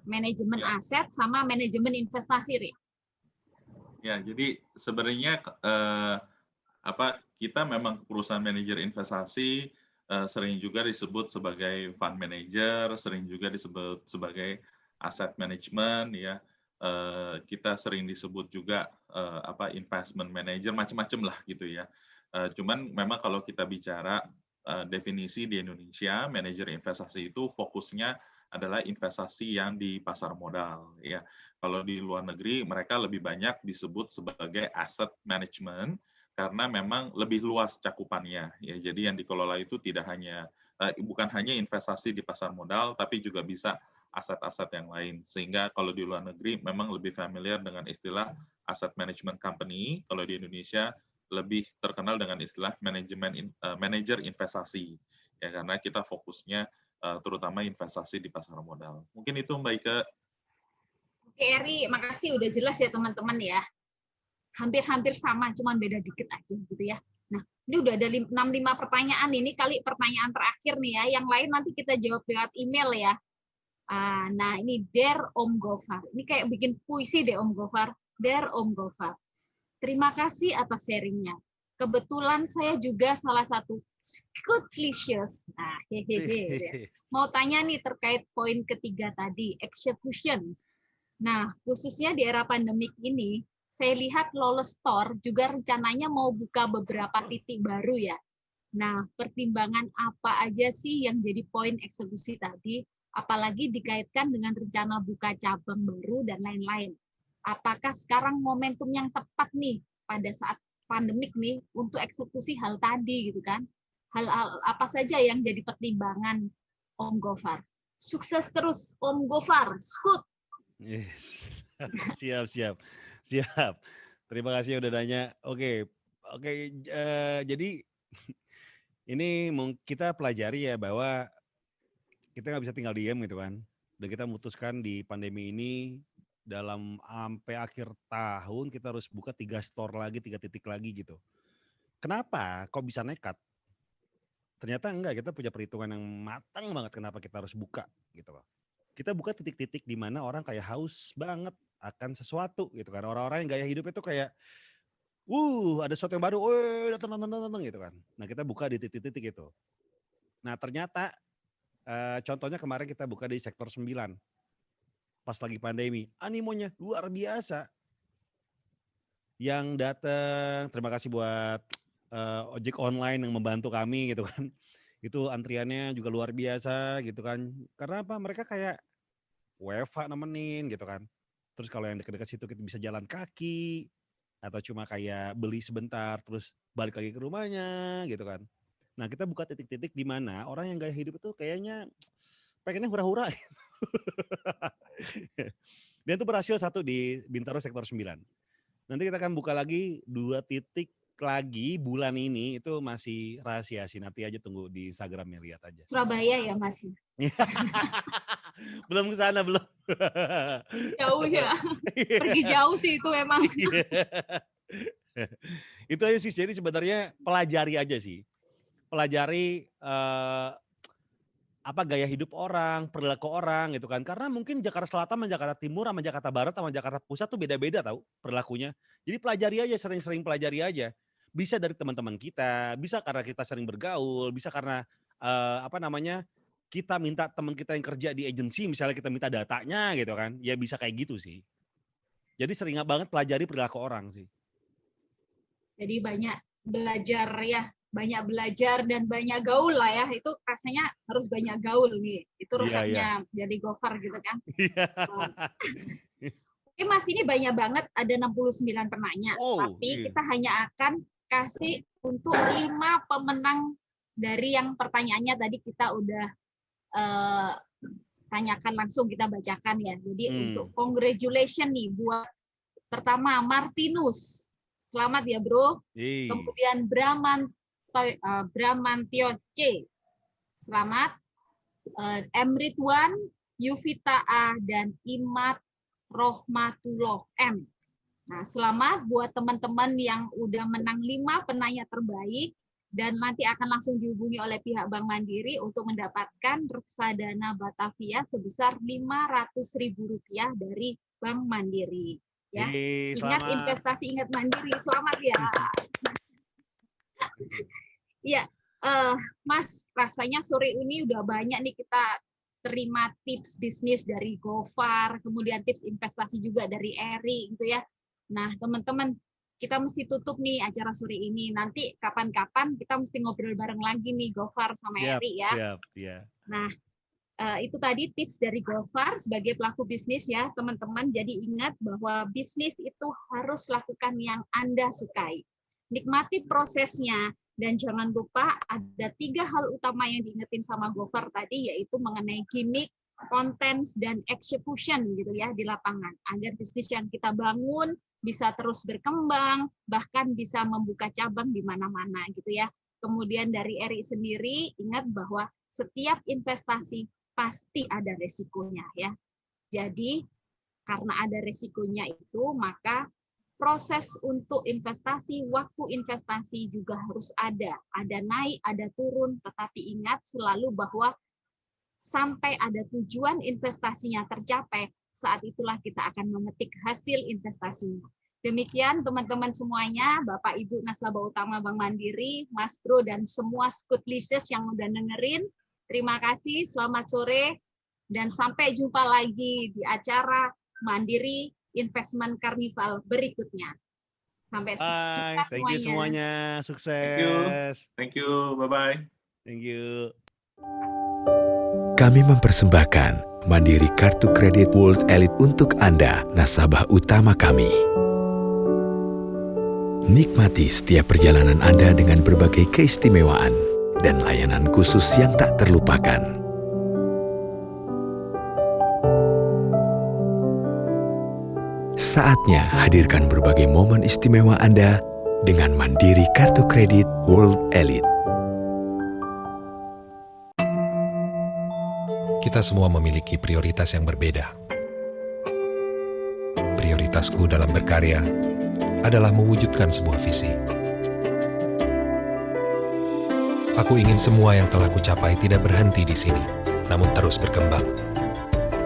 Manajemen aset sama manajemen investasi, Ri. Ya, jadi sebenarnya kita memang perusahaan manajer investasi sering juga disebut sebagai fund manager, sering juga disebut sebagai asset management, ya. Kita sering disebut juga investment manager, macam-macam lah gitu ya. Cuman memang kalau kita bicara definisi di Indonesia, manajer investasi itu fokusnya adalah investasi yang di pasar modal, ya. Kalau di luar negeri mereka lebih banyak disebut sebagai asset management karena memang lebih luas cakupannya, ya. Jadi yang dikelola itu bukan hanya investasi di pasar modal, tapi juga bisa aset-aset yang lain. Sehingga kalau di luar negeri memang lebih familiar dengan istilah asset management company. Kalau di Indonesia lebih terkenal dengan istilah manajer investasi, ya, karena kita fokusnya terutama investasi di pasar modal. Mungkin itu Mbak Ika. Oke Eri, makasih udah jelas ya teman-teman ya. Hampir-hampir sama, cuman beda dikit aja gitu ya. Nah, ini udah ada 65 pertanyaan, ini kali pertanyaan terakhir nih ya. Yang lain nanti kita jawab lewat email ya. Nah, ini Om Gofar. Ini kayak bikin puisi deh Om Gofar. Om Gofar. Terima kasih atas sharingnya. Kebetulan saya juga salah satu Scootlicious. Nah, hehehe. Mau tanya nih terkait poin ketiga tadi, executions. Nah, khususnya di era pandemik ini, saya lihat Lawless Store juga rencananya mau buka beberapa titik baru ya. Nah, pertimbangan apa aja sih yang jadi poin eksekusi tadi, apalagi dikaitkan dengan rencana buka cabang baru dan lain-lain. Apakah sekarang momentum yang tepat nih pada saat pandemik nih untuk eksekusi hal tadi gitu kan? Hal-hal apa saja yang jadi pertimbangan Om Gofar? Sukses terus Om Gofar, Scoot. Yes. Siap. Terima kasih udah nanya. Oke. Jadi ini kita pelajari ya bahwa kita nggak bisa tinggal diam gitu kan. Dan kita memutuskan di pandemi ini dalam sampai akhir tahun kita harus buka 3 store lagi, 3 titik lagi gitu. Kenapa? Kok bisa nekat? Ternyata enggak, kita punya perhitungan yang matang banget kenapa kita harus buka gitu loh. Kita buka titik-titik di mana orang kayak haus banget akan sesuatu gitu kan. Orang-orang yang gaya hidup itu kayak ada sesuatu yang baru, datang gitu kan. Nah, kita buka di titik-titik itu. Nah, ternyata contohnya kemarin kita buka di sektor 9. Pas lagi pandemi, animonya luar biasa. Yang datang, terima kasih buat ojek online yang membantu kami gitu kan. Itu antriannya juga luar biasa gitu kan. Karena apa? Mereka kayak WFH nemenin gitu kan. Terus kalau yang dekat-dekat situ kita bisa jalan kaki atau cuma kayak beli sebentar terus balik lagi ke rumahnya gitu kan. Nah, kita buka titik-titik di mana orang yang gaya hidup itu kayaknya pengennya hura-hura. Dan itu berhasil satu di Bintaro sektor 9. Nanti kita akan buka lagi 2 titik lagi bulan ini, itu masih rahasia sih, nanti aja tunggu di Instagramnya, lihat aja. Surabaya ya masih. Belum ke sana belum. Jauh ya. Pergi jauh sih itu emang. Itu aja sih, jadi sebenarnya pelajari aja sih. Pelajari apa gaya hidup orang, perilaku orang gitu kan. Karena mungkin Jakarta Selatan sama Jakarta Timur sama Jakarta Barat sama Jakarta Pusat tuh beda-beda tahu perilakunya. Jadi pelajari aja, sering-sering pelajari aja. Bisa dari teman-teman kita, bisa karena kita sering bergaul, bisa karena kita minta teman kita yang kerja di agensi, misalnya kita minta datanya gitu kan. Ya bisa kayak gitu sih. Jadi sering banget pelajari perilaku orang sih. Jadi banyak belajar dan banyak gaul lah ya. Itu rasanya harus banyak gaul nih. Itu resepnya jadi Gofar gitu kan. Oke Mas, ini banyak banget, ada 69 penanya. Tapi kita hanya akan kasih untuk 5 pemenang dari yang pertanyaannya tadi kita udah tanyakan langsung, kita bacakan ya. Jadi untuk congratulations nih buat pertama Martinus. Selamat ya bro. Kemudian Bramantio C. Selamat. Emritwan, Yuvita A, dan Imat Rohmatullah M. Nah, selamat buat teman-teman yang udah menang 5 penanya terbaik dan nanti akan langsung dihubungi oleh pihak Bank Mandiri untuk mendapatkan reksadana Batavia sebesar Rp500.000 dari Bank Mandiri. Ya, ingat investasi, ingat mandiri. Selamat ya. Ya, Mas, rasanya sore ini udah banyak nih kita terima tips bisnis dari Gofar, kemudian tips investasi juga dari Eri gitu ya. Nah, teman-teman, kita mesti tutup nih acara sore ini. Nanti kapan-kapan kita mesti ngobrol bareng lagi nih Gofar sama Eri ya. Siap, ya. Nah, itu tadi tips dari Gofar sebagai pelaku bisnis ya teman-teman. Jadi ingat bahwa bisnis itu harus lakukan yang Anda sukai. Nikmati prosesnya dan jangan lupa ada 3 hal utama yang diingetin sama Gofar tadi, yaitu mengenai gimmick, content, dan execution gitu ya di lapangan agar bisnis yang kita bangun bisa terus berkembang, bahkan bisa membuka cabang di mana-mana gitu ya. Kemudian dari Eri sendiri ingat bahwa setiap investasi pasti ada resikonya ya. Jadi karena ada resikonya itu, maka proses untuk investasi, waktu investasi juga harus ada. Ada naik, ada turun, tetapi ingat selalu bahwa sampai ada tujuan investasinya tercapai, saat itulah kita akan memetik hasil investasinya. Demikian teman-teman semuanya, Bapak Ibu Nasabah Utama Bank Mandiri, Mas Bro, dan semua Skutlises yang udah dengerin. Terima kasih, selamat sore, dan sampai jumpa lagi di acara Mandiri Investment Carnival berikutnya. Sampai jumpa Thank you semuanya. Sukses. Thank you. Bye-bye. Thank you. Kami mempersembahkan Mandiri Kartu Kredit World Elite untuk Anda, nasabah utama kami. Nikmati setiap perjalanan Anda dengan berbagai keistimewaan dan layanan khusus yang tak terlupakan. Saatnya hadirkan berbagai momen istimewa Anda dengan Mandiri Kartu Kredit World Elite. Kita semua memiliki prioritas yang berbeda. Prioritasku dalam berkarya adalah mewujudkan sebuah visi. Aku ingin semua yang telah kucapai tidak berhenti di sini, namun terus berkembang.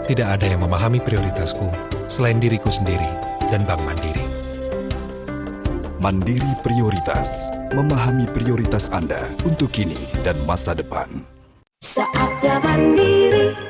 Tidak ada yang memahami prioritasku selain diriku sendiri dan Bank Mandiri. Mandiri Prioritas, memahami prioritas Anda untuk kini dan masa depan. Saatnya mandiri.